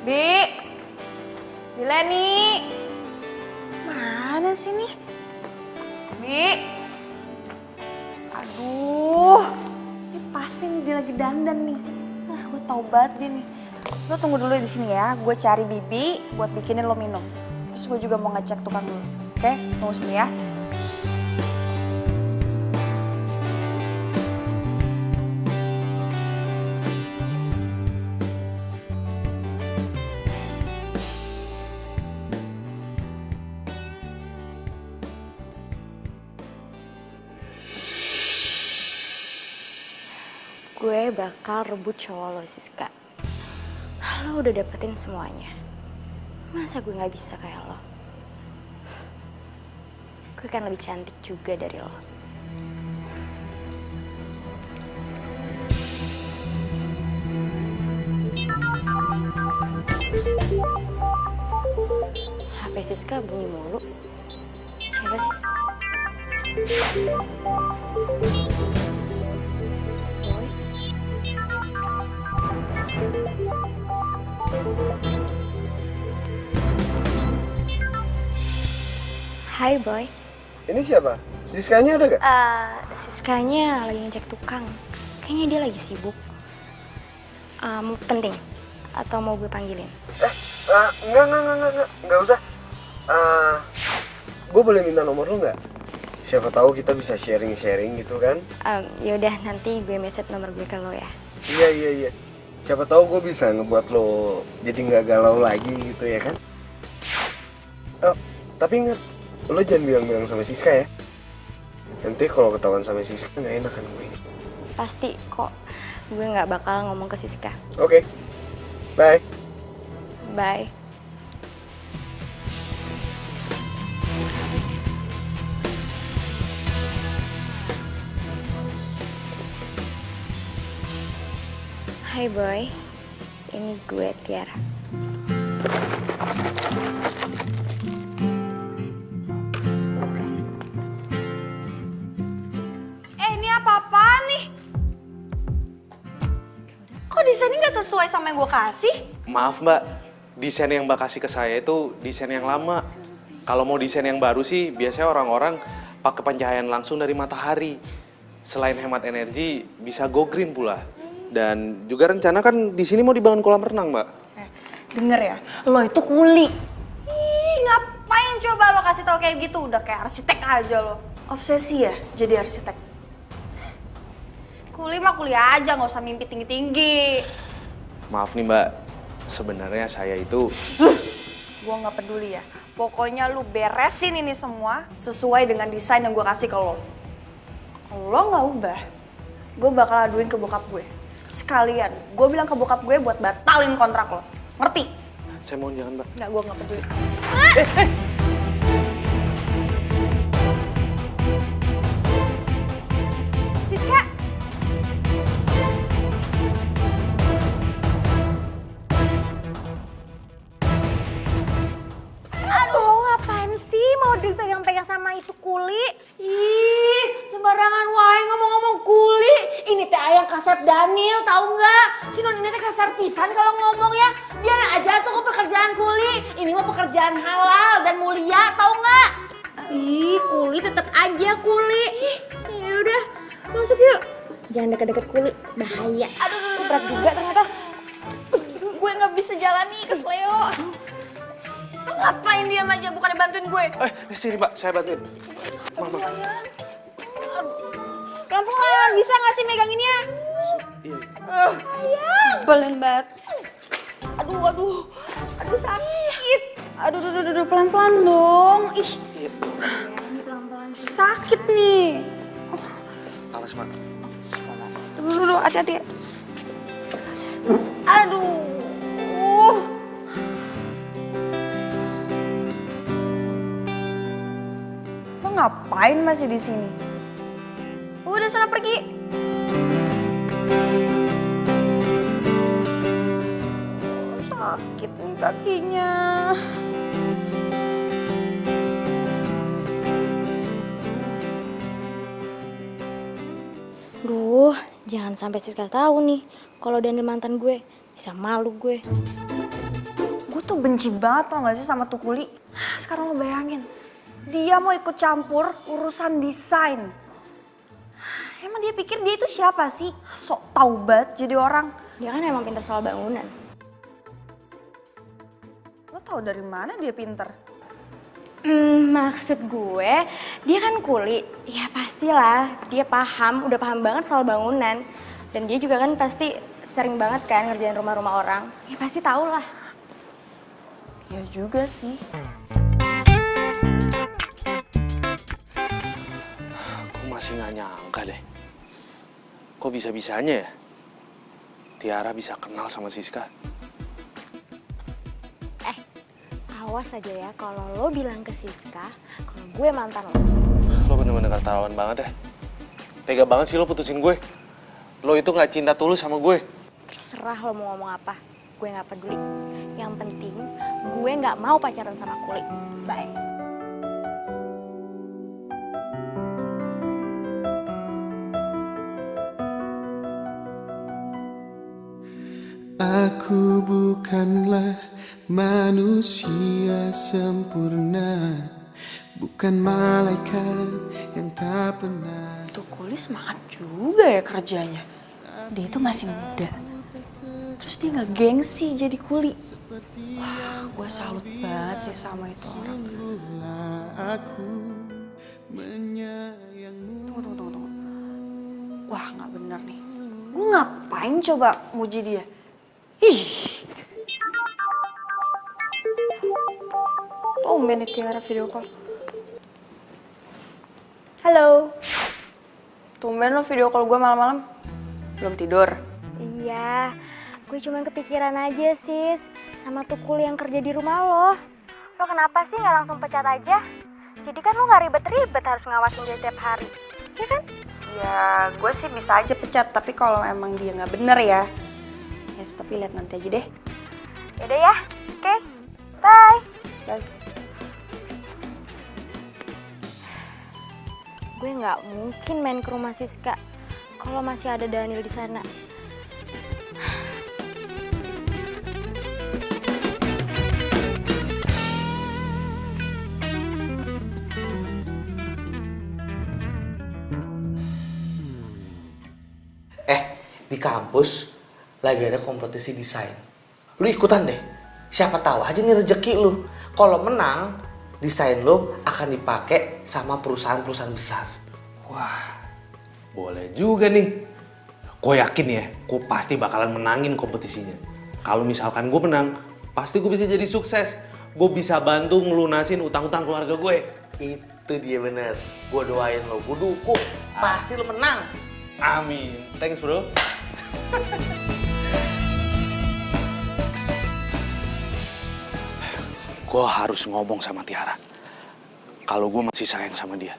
Bi Leni. Mana sih nih? Bi. Aduh. Ini pasti nih dia lagi dandan nih. Gue tau banget dia nih. Lo tunggu dulu di sini ya. Gue cari Bibi buat bikinin lo minum. Terus gue juga mau ngecek tukang dulu. Oke? Tunggu sini ya. gue bakal rebut cowok lo, Siska. Lo udah dapetin semuanya. Masa gue gak bisa kayak lo? Gue kan lebih cantik juga dari lo. HP Siska bunyi mulu. Siapa sih? Hai Boy. Ini siapa? Siskanya ada gak? Siskanya lagi ngecek tukang. Kayaknya dia lagi sibuk. Penting? Atau mau gue panggilin? Enggak usah. Gue boleh minta nomor lu nggak? Siapa tahu kita bisa sharing gitu kan? Yaudah, nanti gue message nomor gue ke lo ya. Iya. Siapa tahu gue bisa ngebuat lo jadi nggak galau lagi gitu ya kan? Tapi ingat, lo jangan bilang-bilang sama Siska ya. Nanti kalau ketahuan sama Siska nggak enak kan gue. Pasti kok, gue nggak bakal ngomong ke Siska. Oke. Bye. Bye. Hai Boy, ini gue Tiara. Ini apa-apaan nih? Kok desainnya nggak sesuai sama yang gue kasih? Maaf mbak, desain yang mbak kasih ke saya itu desain yang lama. Kalau mau desain yang baru sih, biasanya orang-orang pakai pencahayaan langsung dari matahari. Selain hemat energi, bisa go green pula. Dan juga rencana kan di sini mau dibangun kolam renang, Mbak. Denger ya, lo itu kuli. Ih, ngapain coba lo kasih tau kayak gitu? Udah kayak arsitek aja lo. Obsesi ya jadi arsitek. Kuli mah kuliah aja, nggak usah mimpi tinggi-tinggi. Maaf nih, Mbak. Sebenarnya saya itu... Gue nggak peduli ya. Pokoknya lu beresin ini semua sesuai dengan desain yang gue kasih ke lo. Kalau lo nggak ubah, gue bakal aduin ke bokap gue. Sekalian, gue bilang ke bokap gue buat batalin kontrak lo. Ngerti? Saya mohon jangan, Mbak. Nggak, gue nggak peduli. Siska! Aduh, lo ngapain sih mau dipegang-pegang sama itu kuli? Ih, sembarangan wae ngomong-ngomong kuli. Ini teh ayang kasep Daniel, tahu nggak? Si non ini teh kasar pisan kalau ngomong ya. Biarin aja tuh ke pekerjaan kuli. Ini mah pekerjaan halal dan mulia, tahu nggak? Ih, kuli tetap aja kuli. Ya udah, masuk yuk. Jangan deket-deket kuli, bahaya. Aduh, berat juga ternyata. Gue nggak bisa jalan nih ke Sleo. Lo ngapain diam aja, bukannya bantuin gue? Sini, Mbak. Saya bantuin. Mama. Pelan-pelan, bisa nggak sih meganginnya? Belen banget. Aduh, sakit. Aduh, pelan-pelan dong. Ih, ini pelan-pelan. Sakit nih. Awas, Mbak. Dulu, hati-hati. Aduh. Lo ngapain masih di sini? Udah sana pergi. Sakit nih kakinya. Duh, jangan sampai Siska tahu nih kalau Daniel mantan gue. Bisa malu gue. Gue tuh benci banget tau gak sih sama tuh kuli. Sekarang lo bayangin, dia mau ikut campur urusan desain. Emang dia pikir dia itu siapa sih? Sok tau banget jadi orang. Dia kan emang pintar soal bangunan. Lo tau dari mana dia pinter? Maksud gue, dia kan kuli. Ya pastilah, dia udah paham banget soal bangunan. Dan dia juga kan pasti sering banget kan ngerjain rumah-rumah orang. Ya pasti tau lah. Ya juga sih. Aku masih nggak nyangka deh. Kok bisa-bisanya ya? Tiara bisa kenal sama Siska. Awas aja ya kalau lo bilang ke Siska kalau gue mantan lo. Lo bener-bener keterlaluan banget ya. Tega banget sih lo putusin gue. Lo itu gak cinta tulus sama gue. Terserah lo mau ngomong apa, gue nggak peduli. Yang penting gue nggak mau pacaran sama Kuli. Bye. Aku bukanlah manusia sempurna, bukan malaikat yang tak pernah. Tuh Kuli semangat juga ya kerjanya. Dia itu masih muda. Terus dia nggak gengsi jadi kuli. Wah, gue salut banget sih sama itu orang. Aku menyayangmu. Tunggu. Wah, nggak bener nih. Gue ngapain coba muji dia? Ih. Tumben nih Tiara video call. Halo. Tumben lo video call gue malam-malam. Belum tidur? Iya, gue cuman kepikiran aja sis sama tuh Kuli yang kerja di rumah lo. Lo kenapa sih nggak langsung pecat aja? Jadi kan lo nggak ribet-ribet harus ngawasin dia tiap hari, ya kan? Ya, gue sih bisa aja pecat, tapi kalau emang dia nggak bener ya, tapi lihat nanti aja deh. Yaudah ya, oke, bye. Bye. Gue nggak mungkin main ke rumah Siska kalau masih ada Daniel di sana. Di kampus lagi ada kompetisi desain. Lu ikutan deh. Siapa tahu aja nih rezeki lu. Kalau menang, desain lu akan dipakai sama perusahaan-perusahaan besar. Wah, boleh juga nih. Gue yakin ya, gue pasti bakalan menangin kompetisinya. Kalau misalkan gue menang, pasti gue bisa jadi sukses. Gue bisa bantu ngelunasin utang-utang keluarga gue. Itu dia bener. Gue doain lo, gue dukung. Pasti lu menang. Amin. Thanks bro. Gue harus ngomong sama Tiara. Kalau gue masih sayang sama dia.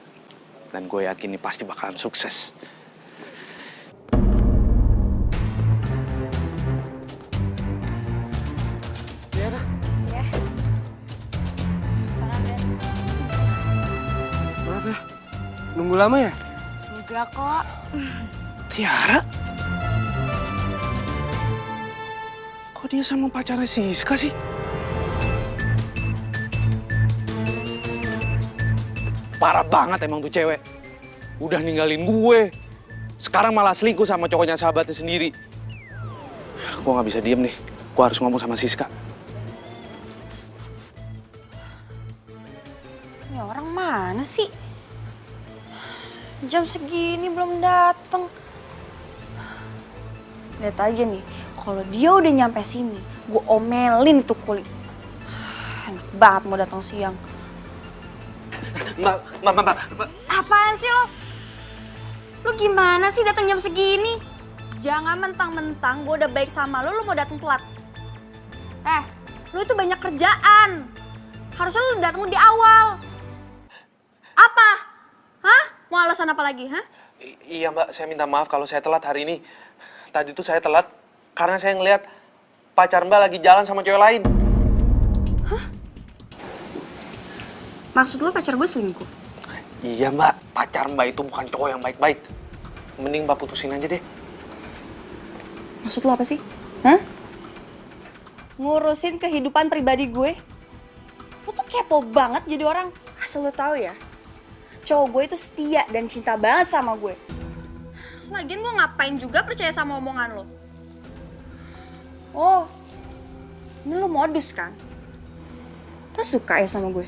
Dan gue yakin ini pasti bakalan sukses. Tiara. Ya. Maaf ya, nunggu lama ya? Enggak kok. Tiara? Kok dia sama pacarnya Siska sih? Parah banget emang tuh cewek. Udah ninggalin gue. Sekarang malah selingkuh sama cowoknya sahabatnya sendiri. Gue gak bisa diem nih. Gue harus ngomong sama Siska. Ini orang mana sih? Jam segini belum datang. Lihat aja nih, kalau dia udah nyampe sini, gue omelin tuh Kuli. Enak banget mau datang siang. Mbak. Apaan sih lo? Lo gimana sih datang jam segini? Jangan mentang-mentang gue udah baik sama lo mau datang telat. Lo itu banyak kerjaan. Harusnya lo datang di awal. Apa? Hah? Mau alasan apa lagi, hah? Iya mbak, saya minta maaf kalau saya telat hari ini. Tadi tuh saya telat karena saya ngeliat pacar mbak lagi jalan sama cewek lain. Maksud lo pacar gue selingkuh? Iya mbak, pacar mbak itu bukan cowok yang baik-baik. Mending mbak putusin aja deh. Maksud lo apa sih? Hah? Ngurusin kehidupan pribadi gue? Lo tuh kepo banget jadi orang. Asal lo tahu ya, cowok gue itu setia dan cinta banget sama gue. Lagian gue ngapain juga percaya sama omongan lo? Oh, ini lo modus kan? Lo suka ya sama gue?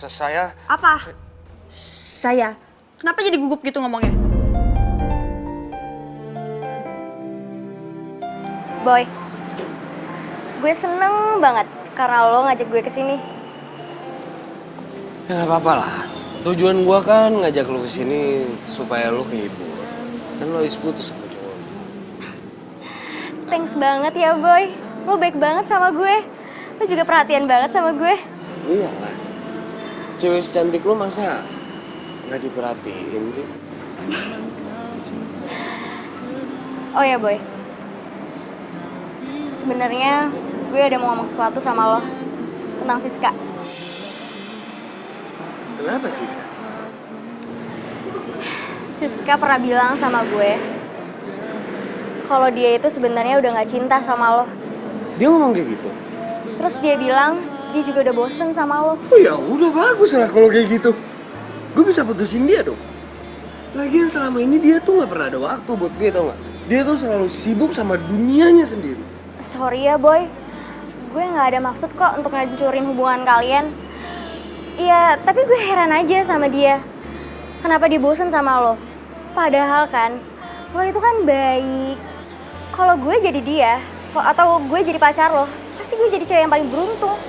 Saya... Apa? Saya? Kenapa jadi gugup gitu ngomongnya? Boy, gue seneng banget karena lo ngajak gue ke sini. Ya nggak apa-apa lah. Tujuan gua kan ngajak lu kesini supaya lu kehibur. Kan lu habis putus sama cowok. Thanks banget ya Boy. Lo baik banget sama gue. Lo juga perhatian banget sama gue. Iya lah. Cewek secantik lu masa nggak diperhatiin sih? Oh ya Boy. Sebenarnya gue ada mau ngomong sesuatu sama lo tentang Siska. Kenapa sih, Siska? Siska pernah bilang sama gue kalau dia itu sebenarnya udah nggak cinta sama lo. Dia ngomong kayak gitu? Terus dia bilang dia juga udah bosen sama lo. Oh ya udah bagus lah kalau kayak gitu. Gue bisa putusin dia dong. Lagian selama ini dia tuh nggak pernah ada waktu buat gue, tau nggak? Dia tuh selalu sibuk sama dunianya sendiri. Sorry ya Boy, gue nggak ada maksud kok untuk ngancurin hubungan kalian. Iya, tapi gue heran aja sama dia. Kenapa dia bosen sama lo? Padahal kan, lo itu kan baik. Kalau gue jadi dia, atau gue jadi pacar lo, pasti gue jadi cewek yang paling beruntung.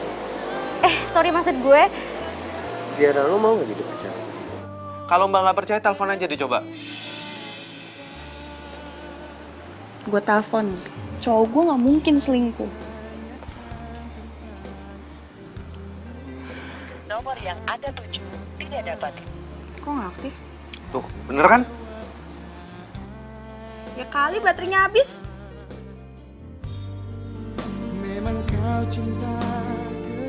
Sorry maksud gue. Tiara, lo mau gak jadi pacar? Kalau Mbak nggak percaya, telepon aja dicoba. Gue telepon. Cowok gue nggak mungkin selingkuh. Nomor yang Anda tuju tidak dapat. Kok nggak aktif? Tuh, bener kan? Ya kali baterainya habis. Memang kau cinta.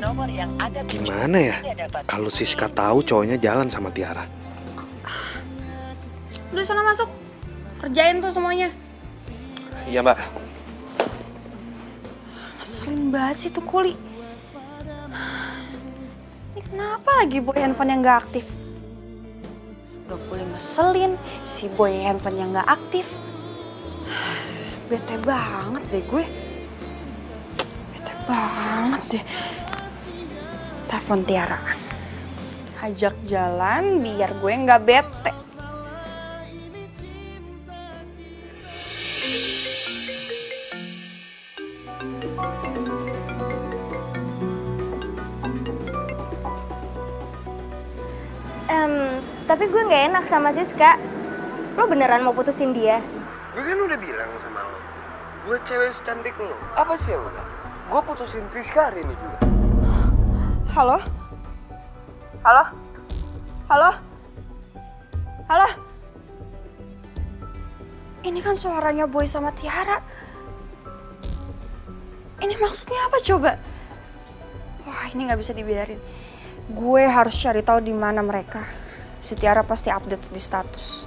Nomor yang Anda tuju Gimana ya tidak dapat. kalau Siska tahu cowoknya jalan sama Tiara? Udah sana masuk. Kerjain tuh semuanya. Iya Mbak. Ngeselin banget sih tuh Kuli. Ini kenapa lagi Boy handphone yang gak aktif? Udah Kuli ngeselin, si Boy handphone yang gak aktif. Bete banget deh gue. Bete banget deh. Telepon Tiara. Ajak jalan biar gue gak bete. Tapi gue nggak enak sama Siska. Lo beneran mau putusin dia? Gue kan udah bilang sama lo. Gue cewek secantik lo. Apa sih yang enggak? Gue putusin Siska hari ini juga. Halo? Halo? Halo? Halo? Ini kan suaranya Boy sama Tiara. Ini maksudnya apa coba? Wah, ini nggak bisa dibiarin. Gue harus cari tahu di mana mereka. Si Tiara pasti update di status.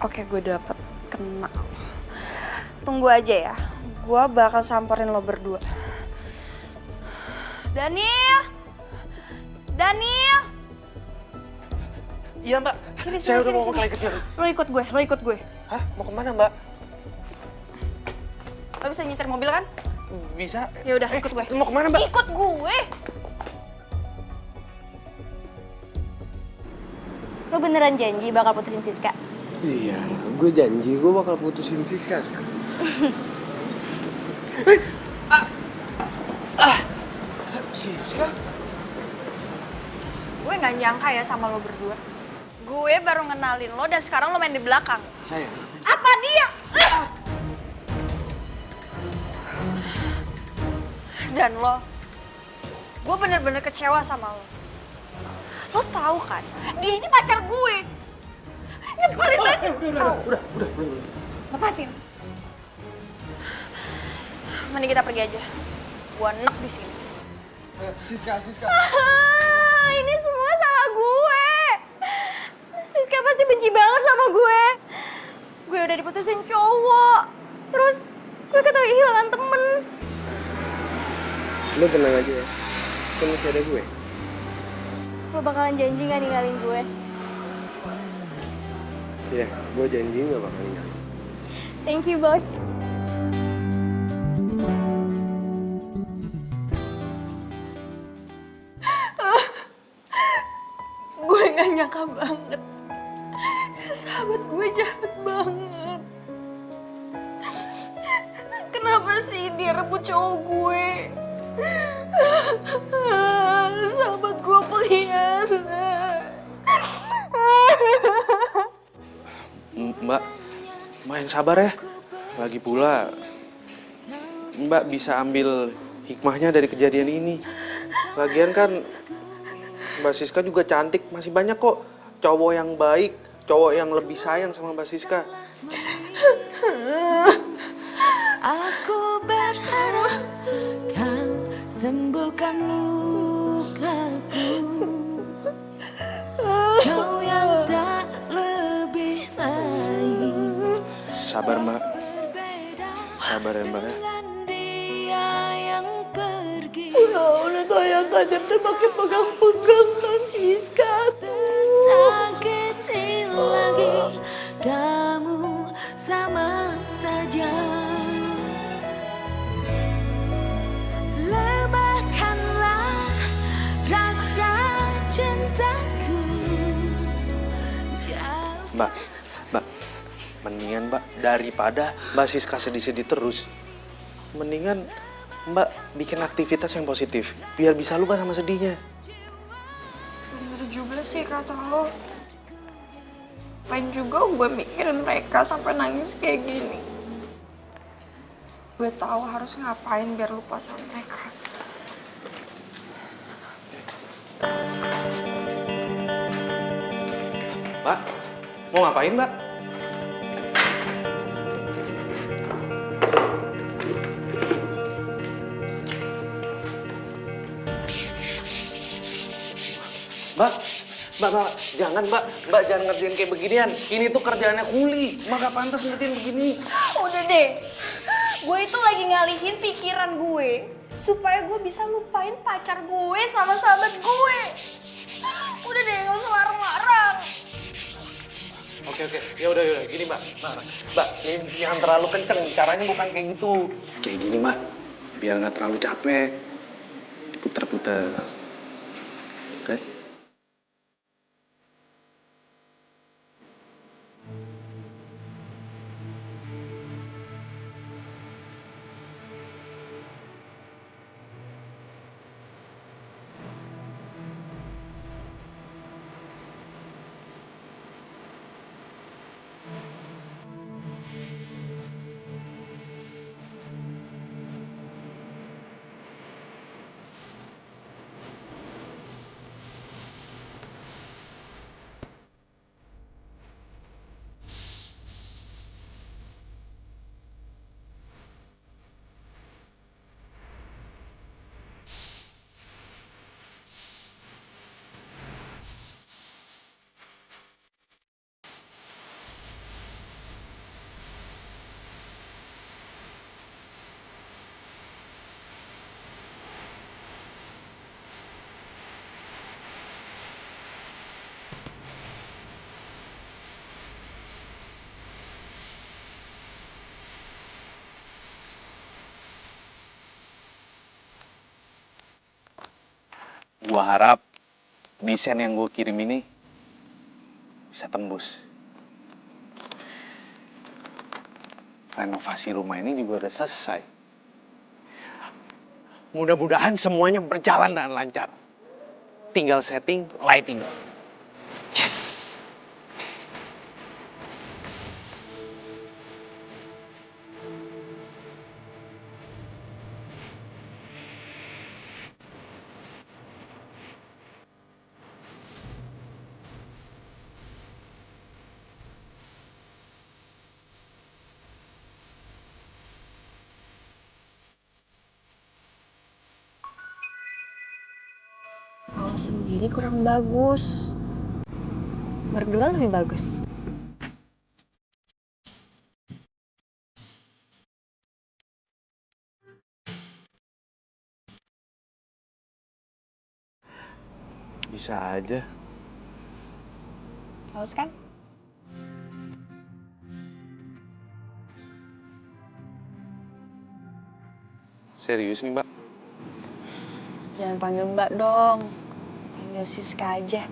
Oke, gue dapet kena. Tunggu aja ya. Gue bakal samperin lo berdua. Daniel! Daniel! Iya Mbak. Sini, Saya udah sini, mau sini. ke Tiara. Lo ikut gue. Hah? Mau kemana Mbak? Lo bisa nyetir mobil kan? Bisa. Ya udah, ikut gue. Mau kemana Mbak? Ikut gue. Lo beneran janji bakal putusin Siska? Iya, gue janji gue bakal putusin Siska sekarang. Siska? Gue gak nyangka ya sama lo berdua. Gue baru ngenalin lo dan sekarang lo main di belakang. Sayang. Apa dia? Dan lo, gue bener-bener kecewa sama lo. Lo tahu kan, dia ini pacar gue. Nyebelin banget sih. Udah. Lepasin. Mending kita pergi aja. Gue enak di sini. Siska. Ini semua salah gue. Siska pasti benci banget sama gue. Gue udah diputusin cowok. Terus gue kehilangan temen. Lo tenang aja ya. Kan masih ada gue. Lo bakalan janji gak ninggalin gue? Iya, gue janji gak bakal ninggalin. Thank you, Boy. Gue gak nyangka banget. Sahabat gue jahat banget. Kenapa sih dia rebut cowok gue? Sahabat gue pengkhianat. Mbak, Mbak yang sabar ya. Lagi pula, Mbak bisa ambil hikmahnya dari kejadian ini. Lagian kan, Mbak Siska juga cantik. Masih banyak kok cowok yang baik, cowok yang lebih sayang sama Mbak Siska. Aku berharap kau sembuhkan lukaku. Kau yang tak lebih baik. Sabar Mbak. Sabar ya Mbak ya. Dia yang pergi. Udah sayang Kasep tuh pakai pegang-pegang Bang Siska. Sakiti lagi kamu sama saja. Lemahkanlah rasa cintaku. Mbak, mendingan Mbak daripada Mbak Siska sedih-sedih terus, mendingan Mbak bikin aktivitas yang positif, biar bisa lupa sama sedihnya. Bener juga sih kata lo. Lain juga gue mikirin mereka sampai nangis kayak gini. Gue tahu harus ngapain biar lupa sama mereka. Mbak, mau ngapain Mbak? Mbak, jangan Mbak jangan ngerjain kayak beginian. Ini tuh kerjaannya kuli, Mbak gak pantas ngerjain begini. Udah deh, gue itu lagi ngalihin pikiran gue supaya gue bisa lupain pacar gue sama sahabat gue. Udah deh, gak usah larang-larang. Oke, ya udah gini Mbak, ini jangan terlalu kenceng, caranya bukan kayak gitu. Kayak gini Mbak, biar nggak terlalu capek, diputer-puter. Oke? Gua harap desain yang gue kirim ini bisa tembus. Renovasi rumah ini juga udah selesai. Mudah-mudahan semuanya berjalan dengan lancar. Tinggal setting lighting. Yes! Kalau sendiri kurang bagus. Berdua lebih bagus. Bisa aja. Haus kan? Serius nih Mbak? Jangan panggil Mbak dong. Panggil Siska aja.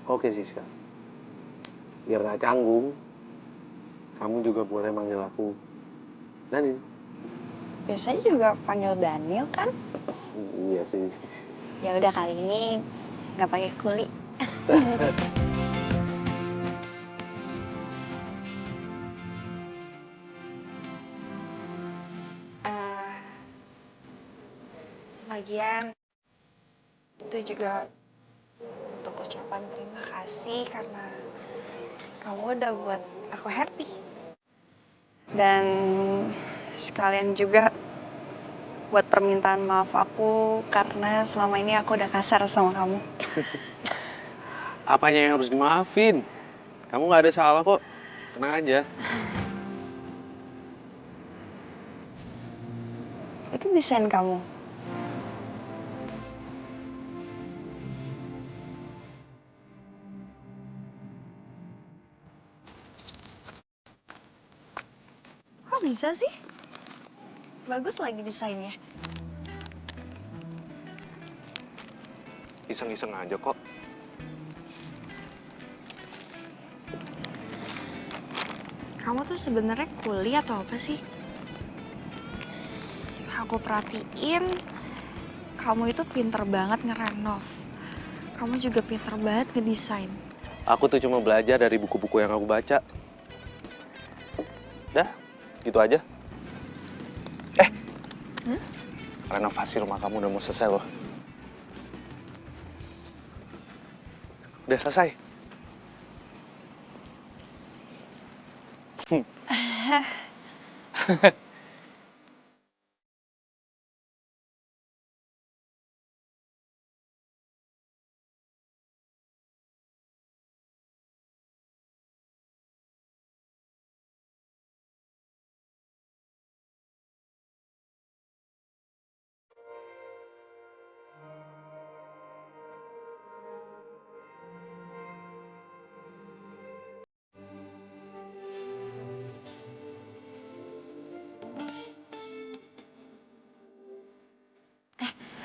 Oke Siska. Biar gak canggung, kamu juga boleh manggil aku Daniel. Biasanya juga panggil Daniel kan? Iya sih. Ya udah kali ini nggak pakai kuli. Lagian itu juga untuk ucapan terima kasih karena kamu udah buat aku happy. Dan sekalian juga buat permintaan maaf aku karena selama ini aku udah kasar sama kamu. Apanya yang harus dimaafin? Kamu nggak ada salah kok. Tenang aja. Itu desain kamu. Kok bisa sih? Bagus lagi desainnya. Iseng-iseng aja kok. Kamu tuh sebenarnya kuli atau apa sih? Aku perhatiin, kamu itu pinter banget ngerenov. Kamu juga pinter banget ngedesain. Aku tuh cuma belajar dari buku-buku yang aku baca. Dah, gitu aja. Renovasi rumah kamu udah mau selesai loh. Udah selesai.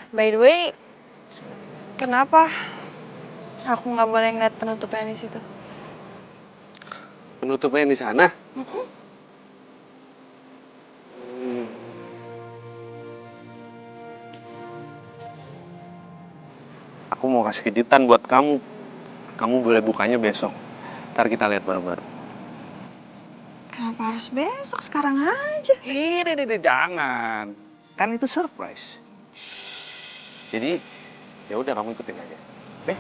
By the way, kenapa aku nggak boleh ngeliat penutupnya di situ? Penutupnya di sana. Aku mau kasih kejutan buat kamu. Kamu boleh bukanya besok. Ntar kita lihat bareng-bareng. Kenapa harus besok? Sekarang aja. Ini jangan. Kan itu surprise. Jadi, ya udah kamu ikutin aja. Oke?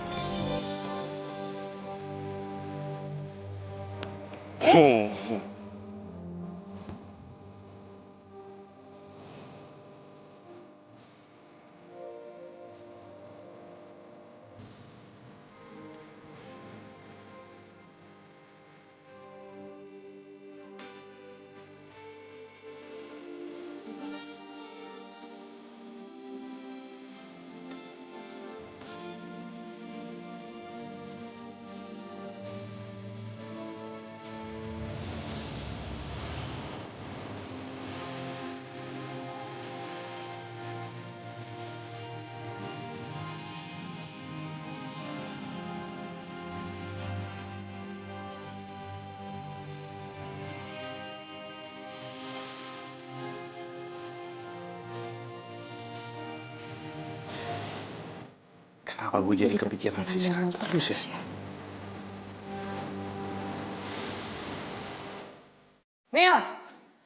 Kenapa gue jadi kepikiran Siska terus ya?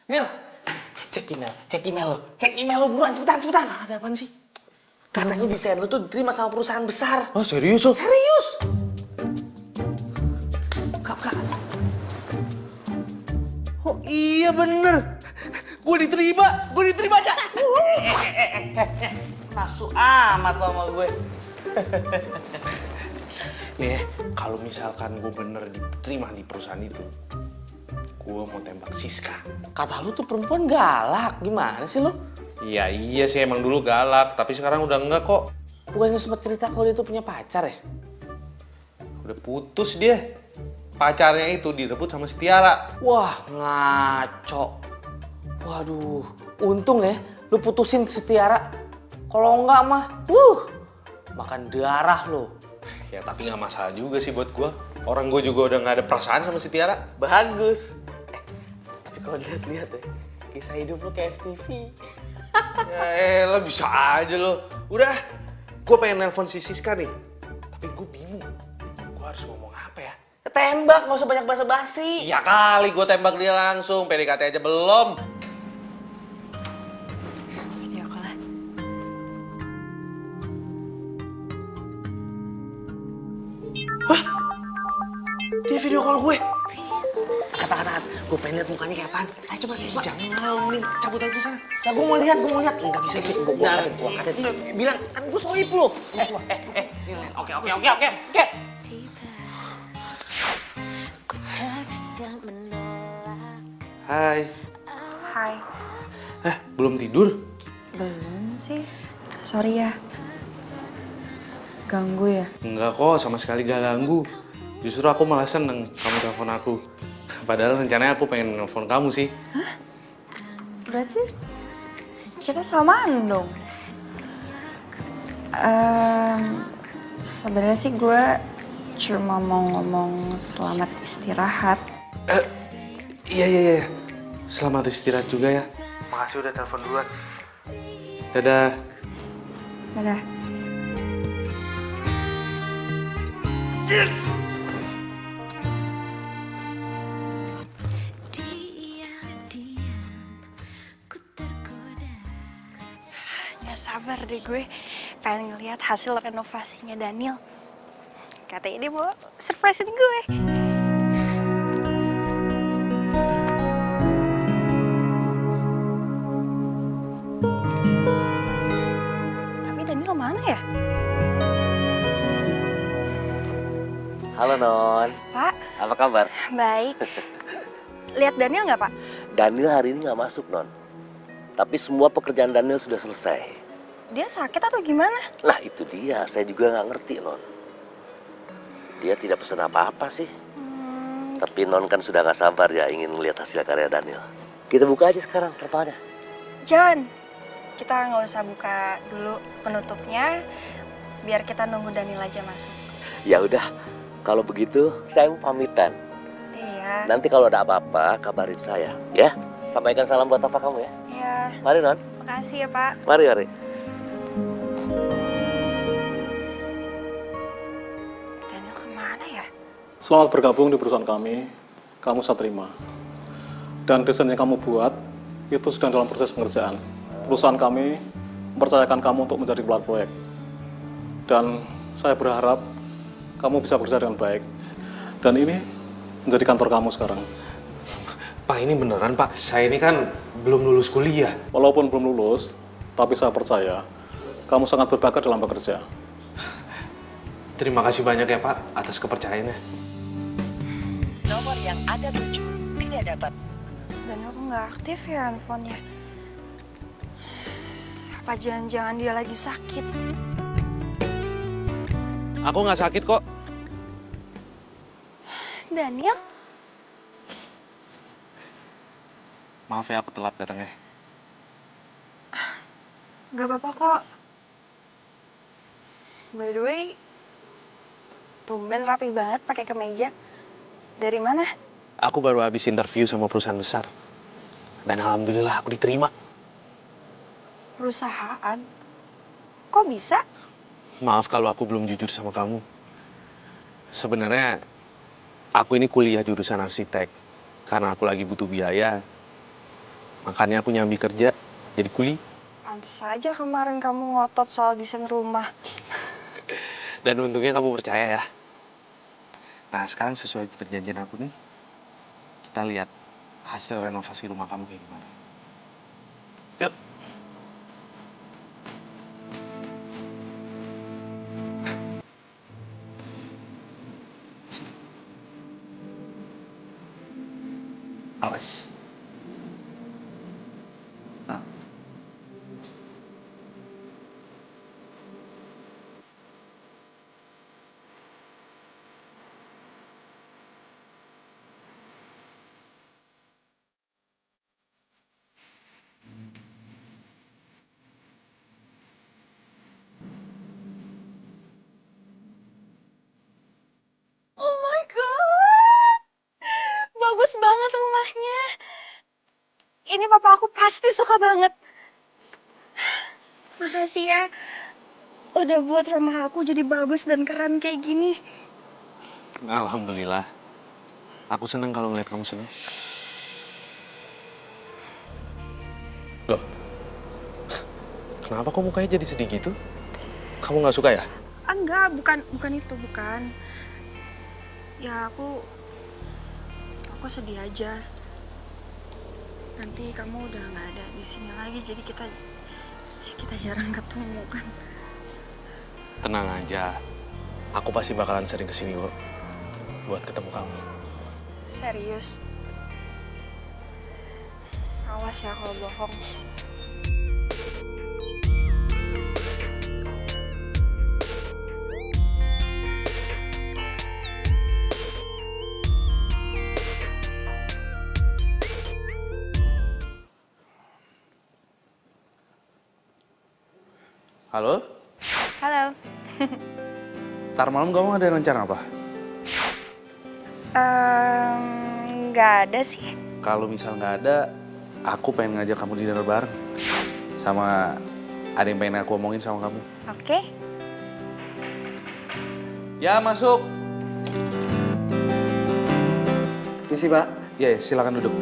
Mil, cek email lo buruan, cepetan. Ada apaan sih? Katanya desain lo tuh diterima sama perusahaan besar. Oh serius lo? Serius? Kak. Oh iya bener. Gue diterima aja. Nafsu amat lo sama gue. Nih, kalau misalkan gue bener diterima di perusahaan itu, gue mau tembak Siska. Kata lu tuh perempuan galak, gimana sih lo? Iya sih emang dulu galak, tapi sekarang udah enggak kok. Bukannya sempat cerita kalau dia tuh punya pacar ya? Udah putus dia. Pacarnya itu direbut sama si Tiara. Wah, ngaco. Waduh, untung ya lu putusin si Tiara. Kalau enggak mah, makan darah lo. Ya tapi nggak masalah juga sih buat gue. Orang gue juga udah nggak ada perasaan sama si Tiara. Bagus. Tapi kalau lihat-lihat ya, kisah hidup lo kayak FTV. Ya lo bisa aja lo. Udah, gue pengen nelpon si Siska nih. Tapi gue bingung. harus ngomong apa ya? Ya, tembak, nggak usah banyak basa-basi. Ya kali gue tembak dia langsung, PDKT aja belum. Video call lah. Dia video call gue. Kata-kata, gue pengen lihat mukanya kayak apaan. Ayo coba, coba. Jangan lah, mending cabut aja sana. Lah gue mau lihat, Enggak bisa sih, Gue angkatin, gue angkatin. Bilang, kan gue sohib lu. Ini lihat. Oke. Ku tak bisa menolak. Hai. Hai. Belum tidur? Belum sih. Sorry ya. Ganggu ya? Enggak kok, sama sekali gak ganggu. Justru aku malah seneng kamu telepon aku. Padahal rencananya aku pengen nelfon kamu sih. Berarti kita samaan dong. Sebenarnya sih gue cuma mau ngomong selamat istirahat. Iya. Selamat istirahat juga ya. Makasih udah telepon duluan. Dadah. Dadah. Diam-diam ku tergoda. Gak sabar deh gue pengen ngeliat hasil renovasinya Daniel. Katanya dia mau surprisein gue. Tapi Daniel mana ya? Halo Non, Pak, apa kabar? baik. Lihat Daniel nggak Pak? Daniel hari ini nggak masuk Non. Tapi semua pekerjaan Daniel sudah selesai. Dia sakit atau gimana? Nah itu dia, saya juga nggak ngerti Non. Dia tidak pesan apa-apa sih. Tapi Non kan sudah nggak sabar ya ingin melihat hasil karya Daniel. Kita buka aja sekarang terpalnya. Jangan. Kita nggak usah buka dulu penutupnya. Biar kita nunggu Daniel aja masuk. Ya udah, kalau begitu saya mau pamitan. Iya. Nanti kalau ada apa-apa kabarin saya, ya. Sampaikan salam buat apa kamu ya. Iya. Mari Non, Makasih ya Pak. mari. Daniel kemana ya? Selamat bergabung di perusahaan kami, kamu saya terima. Dan desain yang kamu buat, itu sedang dalam proses pengerjaan. Perusahaan kami mempercayakan kamu untuk menjadi kepala proyek. Dan saya berharap kamu bisa bekerja dengan baik. Dan ini menjadi kantor kamu sekarang. Pak, ini beneran Pak. Saya ini kan belum lulus kuliah. Walaupun belum lulus, tapi saya percaya kamu sangat berbakat dalam bekerja. Terima kasih banyak ya Pak atas kepercayaannya. Nomor yang Anda tuju tidak dapat. Daniel kok nggak aktif ya handphonenya? Apa jangan-jangan dia lagi sakit? Aku nggak sakit kok. Daniel? Maaf ya aku telat datangnya. Gak apa-apa kok. By the way, tumben rapi banget pakai kemeja. Dari mana? Aku baru habis interview sama perusahaan besar. Dan alhamdulillah aku diterima. Perusahaan? Kok bisa? Maaf kalau aku belum jujur sama kamu. Sebenarnya aku ini kuliah jurusan arsitek. Karena aku lagi butuh biaya. Makanya aku nyambi kerja jadi kuli. Pantes aja kemarin kamu ngotot soal desain rumah. Dan untungnya kamu percaya ya. Nah sekarang sesuai perjanjian aku nih. Kita lihat hasil renovasi rumah kamu kayak gimana. Yuk. Awas. Nah. Oh my god! Bagus banget rumahnya. Ini papa aku pasti suka banget. Makasih ya. Udah buat rumah aku jadi bagus dan keren kayak gini. Alhamdulillah. Aku seneng kalau ngeliat kamu seneng. Loh, kenapa kok mukanya jadi sedih gitu? Kamu nggak suka ya? Enggak, bukan itu, bukan. Ya aku sedih aja. Nanti kamu udah nggak ada di sini lagi, jadi kita jarang ketemu kan. Tenang aja. Aku pasti bakalan sering kesini kok. Buat ketemu kamu. Serius. Awas ya kalau bohong. Halo? Halo. Ntar malam kamu ada rencana apa? Nggak ada sih. Kalau misal nggak ada, aku pengen ngajak kamu dinner bareng. Sama ada yang pengen aku omongin sama kamu. Oke. Ya, masuk. Misi, Pak. Ya, silakan duduk.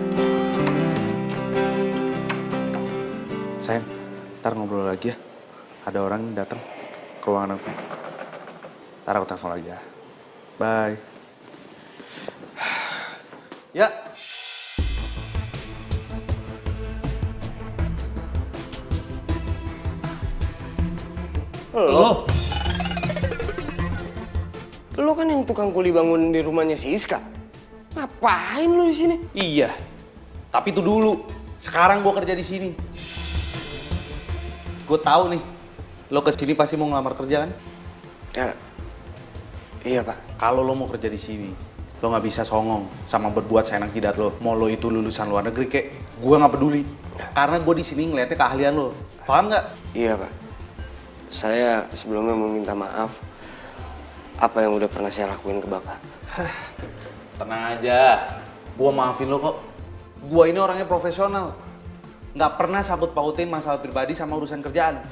Sayang, ntar ngobrol lagi ya. Ada orang datang ke ruangan aku. Ntar aku telepon lagi ya. Bye. Ya. Lo kan yang tukang kuli bangun di rumahnya si Iska. Ngapain lo di sini? Iya. Tapi itu dulu. Sekarang gue kerja di sini. Gue tahu nih, lo kesini pasti mau ngelamar kerja kan? Ya, iya Pak. Kalau lo mau kerja di sini, lo nggak bisa songong sama berbuat seenak jidat lo. Mau lo itu lulusan luar negeri kek, gue nggak peduli. Karena gue di sini ngeliatnya keahlian lo. Paham nggak? Iya Pak. Saya sebelumnya mau minta maaf apa yang udah pernah saya lakuin ke Bapak. Tenang aja, gue maafin lo kok. Gue ini orangnya profesional. Nggak pernah sangkut pautin masalah pribadi sama urusan kerjaan.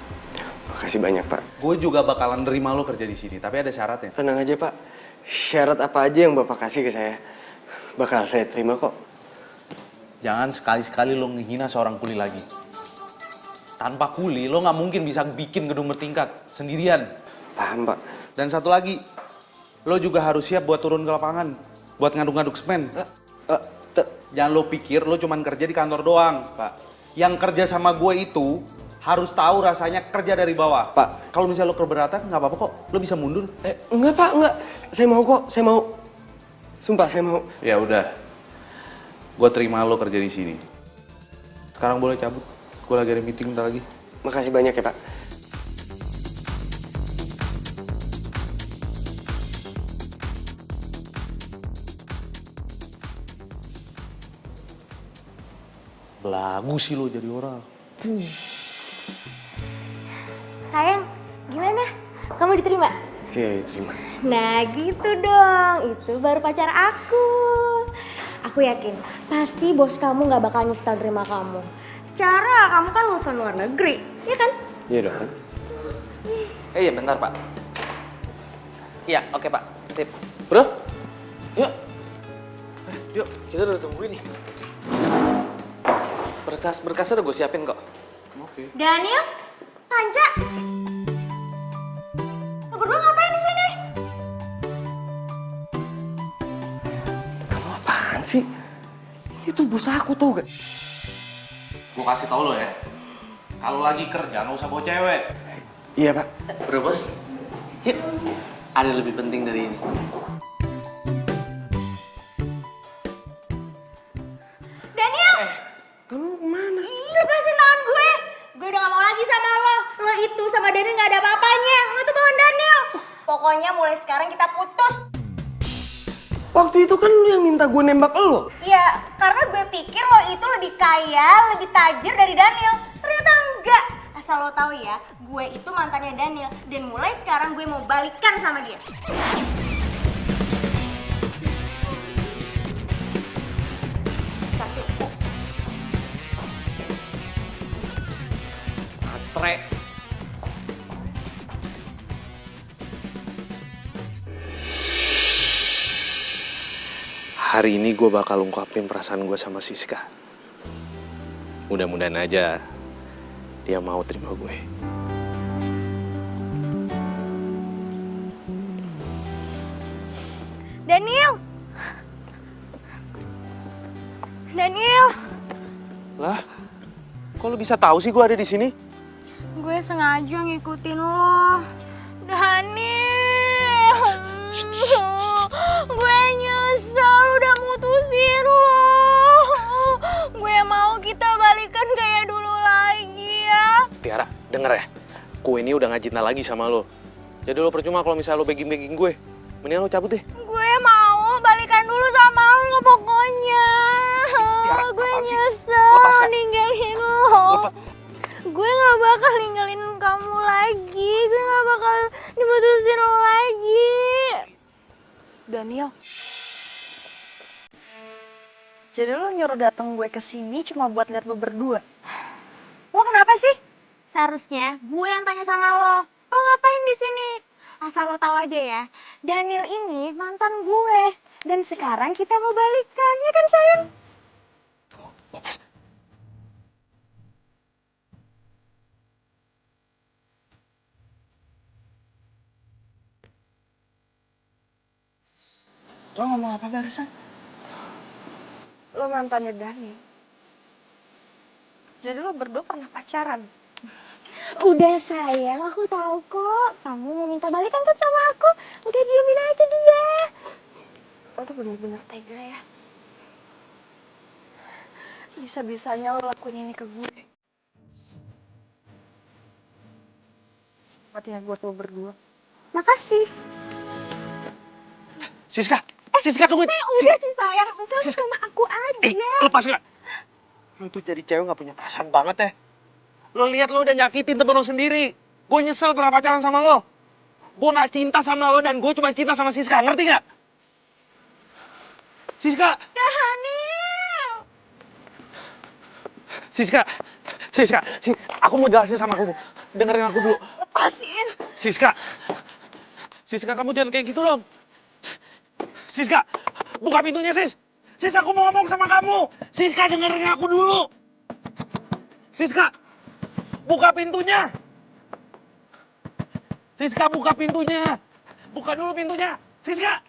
Makasih banyak Pak. Gue juga bakalan nerima lo kerja di sini, tapi ada syaratnya. Tenang aja Pak. Syarat apa aja yang Bapak kasih ke saya, bakal saya terima kok. Jangan sekali-sekali lo ngehina seorang kuli lagi. Tanpa kuli, lo nggak mungkin bisa bikin gedung bertingkat sendirian. Paham Pak. Dan satu lagi, lo juga harus siap buat turun ke lapangan, buat ngaduk-ngaduk semen. Jangan lo pikir lo cuman kerja di kantor doang, Pak. Yang kerja sama gue itu harus tahu rasanya kerja dari bawah. Pak. Kalau misalnya lo keberatan, nggak apa-apa kok. Lo bisa mundur. Enggak Pak, enggak. Saya mau kok, saya mau. Sumpah saya mau. Ya udah, gue terima lo kerja di sini. Sekarang boleh cabut. Gue lagi ada meeting bentar lagi. Makasih banyak ya Pak. Belagu sih lo jadi orang. Sayang, gimana? Kamu diterima? Oke, terima. Nah gitu dong, itu baru pacar aku. Aku yakin, pasti bos kamu gak bakal nyesel terima kamu. Secara kamu kan lulusan luar negeri, ya kan? Iya dong. Iya bentar Pak. Iya oke Pak, sip. Bro, yuk. Yuk, kita udah tungguin nih. Berkas-berkasnya udah gue siapin kok. Oke. Daniel, Panca, lo berdua ngapain di sini? Kamu apaan sih? Itu bos aku tau gak? Gue kasih tau lo ya, kalau lagi kerja nggak usah bawa cewek. Iya Pak. Bro bos, yuk. Ada lebih penting dari ini. Daniel! Kamu kemana? Iya, lepasin tangan gue. Gue udah gak mau lagi sama lo. Lo itu sama Daniel gak ada apa-apanya. Lo tuh bawa Daniel. Pokoknya mulai sekarang kita putus. Waktu itu kan lu yang minta gue nembak lo. Ya, karena gue pikir lo itu lebih kaya, lebih tajir dari Daniel. Ternyata enggak. Asal lo tahu ya, gue itu mantannya Daniel. Dan mulai sekarang gue mau balikan sama dia. Satu. Matre. hari ini gue bakal ungkapin perasaan gue sama Siska. Mudah-mudahan aja dia mau terima gue. Daniel! Daniel! Lah, kok lo bisa tahu sih gue ada di sini? Gue sengaja ngikutin lo. Daniel! Gue nyesel udah mutusin lo. Gue mau kita balikan kayak dulu lagi ya. Tiara, denger ya. Gue ini udah gak cinta lagi sama lo. Jadi lo percuma kalau misalnya lo begging-begging gue. Mendingan lo cabut deh. Gue mau balikan dulu sama lo pokoknya. Tiara, gue apaan sih? nyesel Lepaskan. ninggalin lo. Lepas. Gue gak bakal ninggalin kamu lagi. Gue gak bakal diputusin lo lagi. Daniel. Jadi lo nyuruh datang gue ke sini cuma buat lihat lo berdua. Lo kenapa sih? Seharusnya gue yang tanya sama lo. Lo ngapain di sini? Asal lo tahu aja ya, Daniel ini mantan gue. Dan sekarang kita mau balikan, ya kan sayang? Lo ngomong apa barusan? Lo mantannya Dani. Jadi lo berdua pernah pacaran? Udah sayang, aku tahu kok. Kamu mau minta balikan kan sama aku. Udah diemin aja dia. Lo tuh bener-bener tega ya. Bisa-bisanya lo lakuin ini ke gue. Sepertinya gue tuh berdua. Makasih. Siska, Siska tunggu. Udah sih sayang, udah sama aku aja. Lepas gak? Lo tuh jadi cewek gak punya perasaan banget ya. Lo lihat lo udah nyakitin temen lo sendiri. Gue nyesel pernah pacaran sama lo. Gue gak cinta sama lo dan gue cuma cinta sama Siska, ngerti gak? Siska! Daniel! Siska, aku mau jelasin sama kamu. Dengerin aku dulu. Lepasin! Siska, kamu jangan kayak gitu dong. Siska, buka pintunya Sis. Sis, aku mau ngomong sama kamu. Siska, dengerin aku dulu. Siska, buka pintunya. Siska, buka pintunya. Buka dulu pintunya. Siska.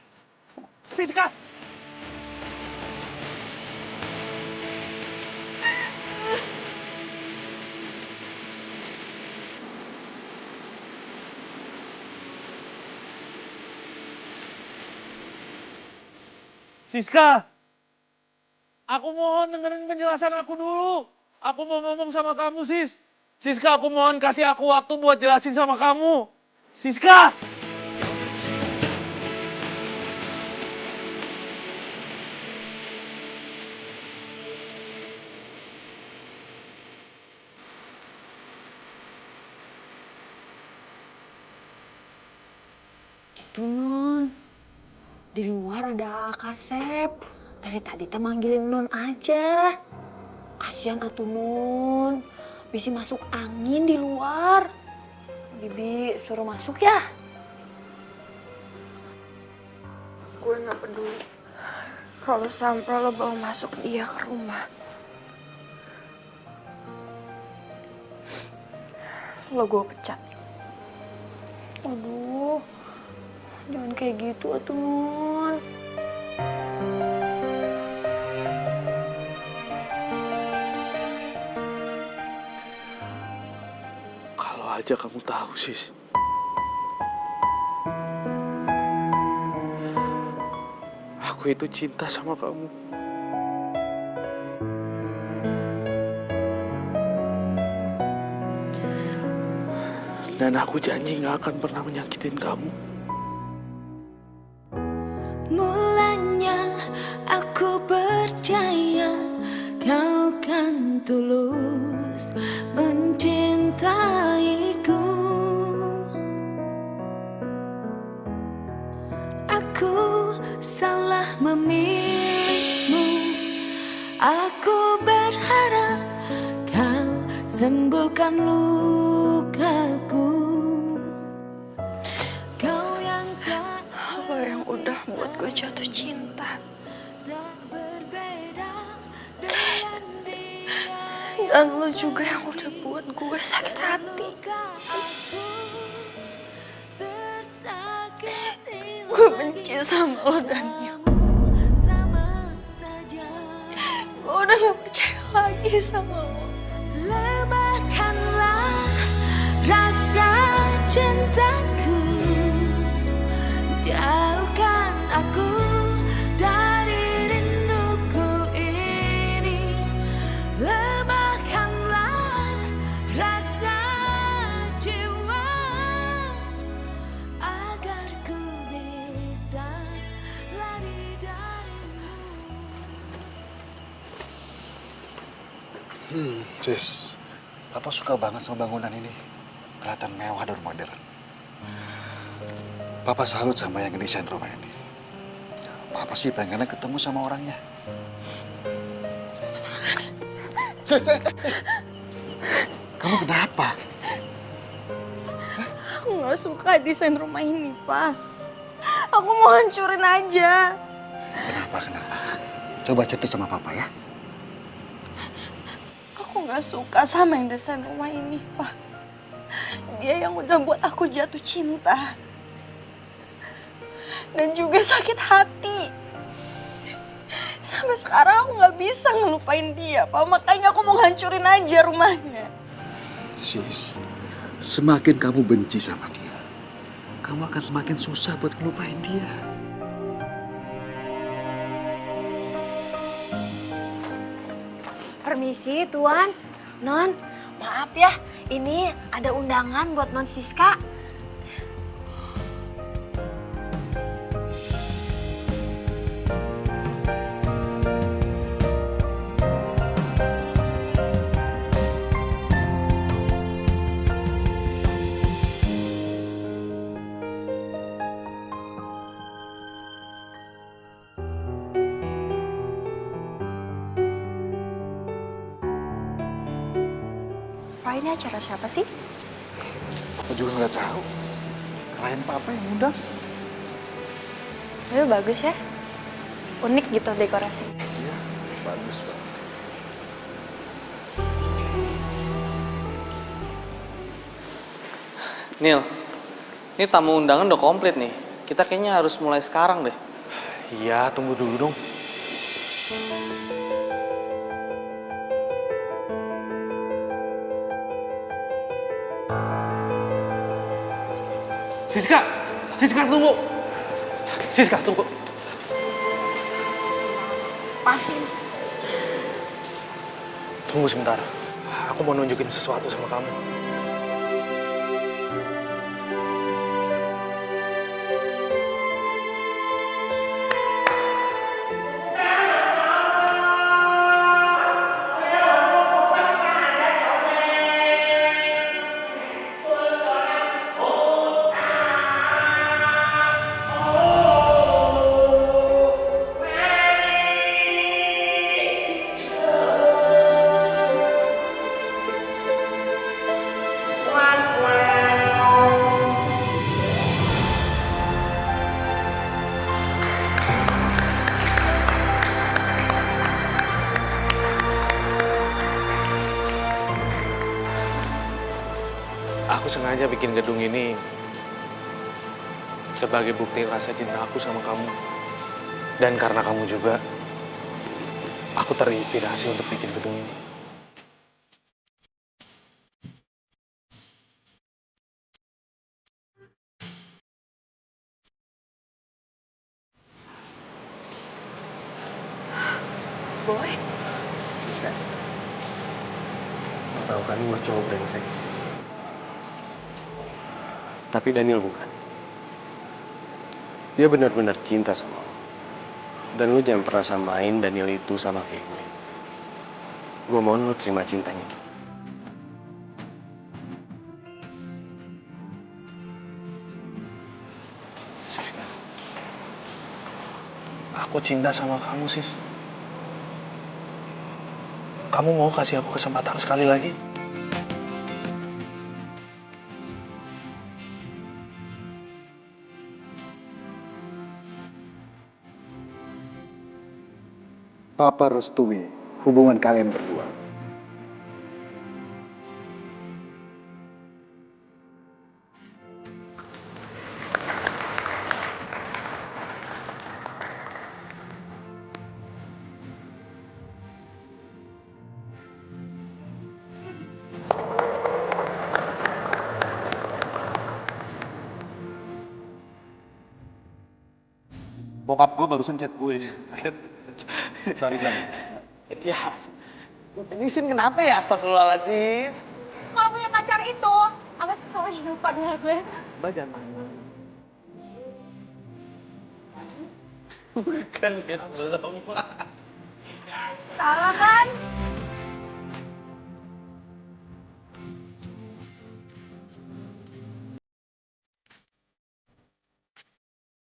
Siska, aku mohon dengerin penjelasan aku dulu. Aku mau ngomong sama kamu, Sis. Siska, aku mohon kasih aku waktu buat jelasin sama kamu. Siska! Itu Nun, di luar ada Kasep. Dari tadi kita manggilin Nun aja. Kasian atuh Nun, bisa masuk angin di luar. Bibi suruh masuk ya. Gue gak peduli kalau sampai lo bawa masuk dia ke rumah. Lo gue pecat. Aduh, jangan kayak gitu atuh Nun. Kalau aja kamu tahu, Sis. Aku itu cinta sama kamu. Dan aku janji gak akan pernah menyakitin kamu. Mulanya aku percaya kau kan tulus mencintaiku. Aku salah memilihmu. Aku berharap kau sembuhkan lukaku. Kau yang Lo yang udah buat gue jatuh cinta. tak berbeda dengan dia. Dan lo juga yang udah buat gue sakit hati. Gue benci sama lo, Daniel. Gue udah gak percaya lagi sama lo. Lemahkanlah rasa cintaku, jauhkan aku dari rinduku ini. Lemahkanlah rasa jiwa agar ku bisa lari darimu. Sis, Papa suka banget sama bangunan ini. Kelihatan mewah dan modern. Papa salut sama yang ngedesain rumah ini. Papa sih pengennya ketemu sama orangnya. Sis, kamu kenapa? Aku gak suka desain rumah ini, Pak. Aku mau hancurin aja. Kenapa? Coba cerita sama Papa ya. Aku gak suka sama yang desain rumah ini, Pak. Dia yang udah buat aku jatuh cinta. Dan juga sakit hati. Sampai sekarang aku gak bisa ngelupain dia, Pak. Makanya aku mau hancurin aja rumahnya. Sis, semakin kamu benci sama dia, kamu akan semakin susah buat ngelupain dia. Permisi, Tuan. Non, maaf ya. Ini ada undangan buat Non Siska. Pak, ini acara siapa sih? Aku juga nggak tahu. Klien Papa yang undang. Itu bagus ya. Unik gitu dekorasi. Iya, bagus Pak. Nil, ini tamu undangan udah komplit nih. Kita kayaknya harus mulai sekarang deh. Iya, tunggu dulu dong. Siska tunggu. Siska tunggu. Pasin. Tunggu sebentar. Aku mau nunjukin sesuatu sama kamu. Aku sengaja bikin gedung ini sebagai bukti rasa cinta aku sama kamu. Dan karena kamu juga, aku terinspirasi untuk bikin gedung ini. Boy? Siska, lo tau kan gue cowok brengsek. Tapi Daniel bukan. Dia benar-benar cinta sama lo. Dan lu jangan pernah samain Daniel itu sama kayak gue. Gue mohon lu terima cintanya. Siska, aku cinta sama kamu, Sis. Kamu mau kasih aku kesempatan sekali lagi? Papa restui hubungan kalian berdua. Bokap gue barusan chat gue. Sorry, Bang. Ya, ini Sin kenapa ya? Astagfirullahaladzim. Kalau punya pacar itu, apa sih soalnya lupa dengan gue? Badan. Bukan, ya belum. Salah kan?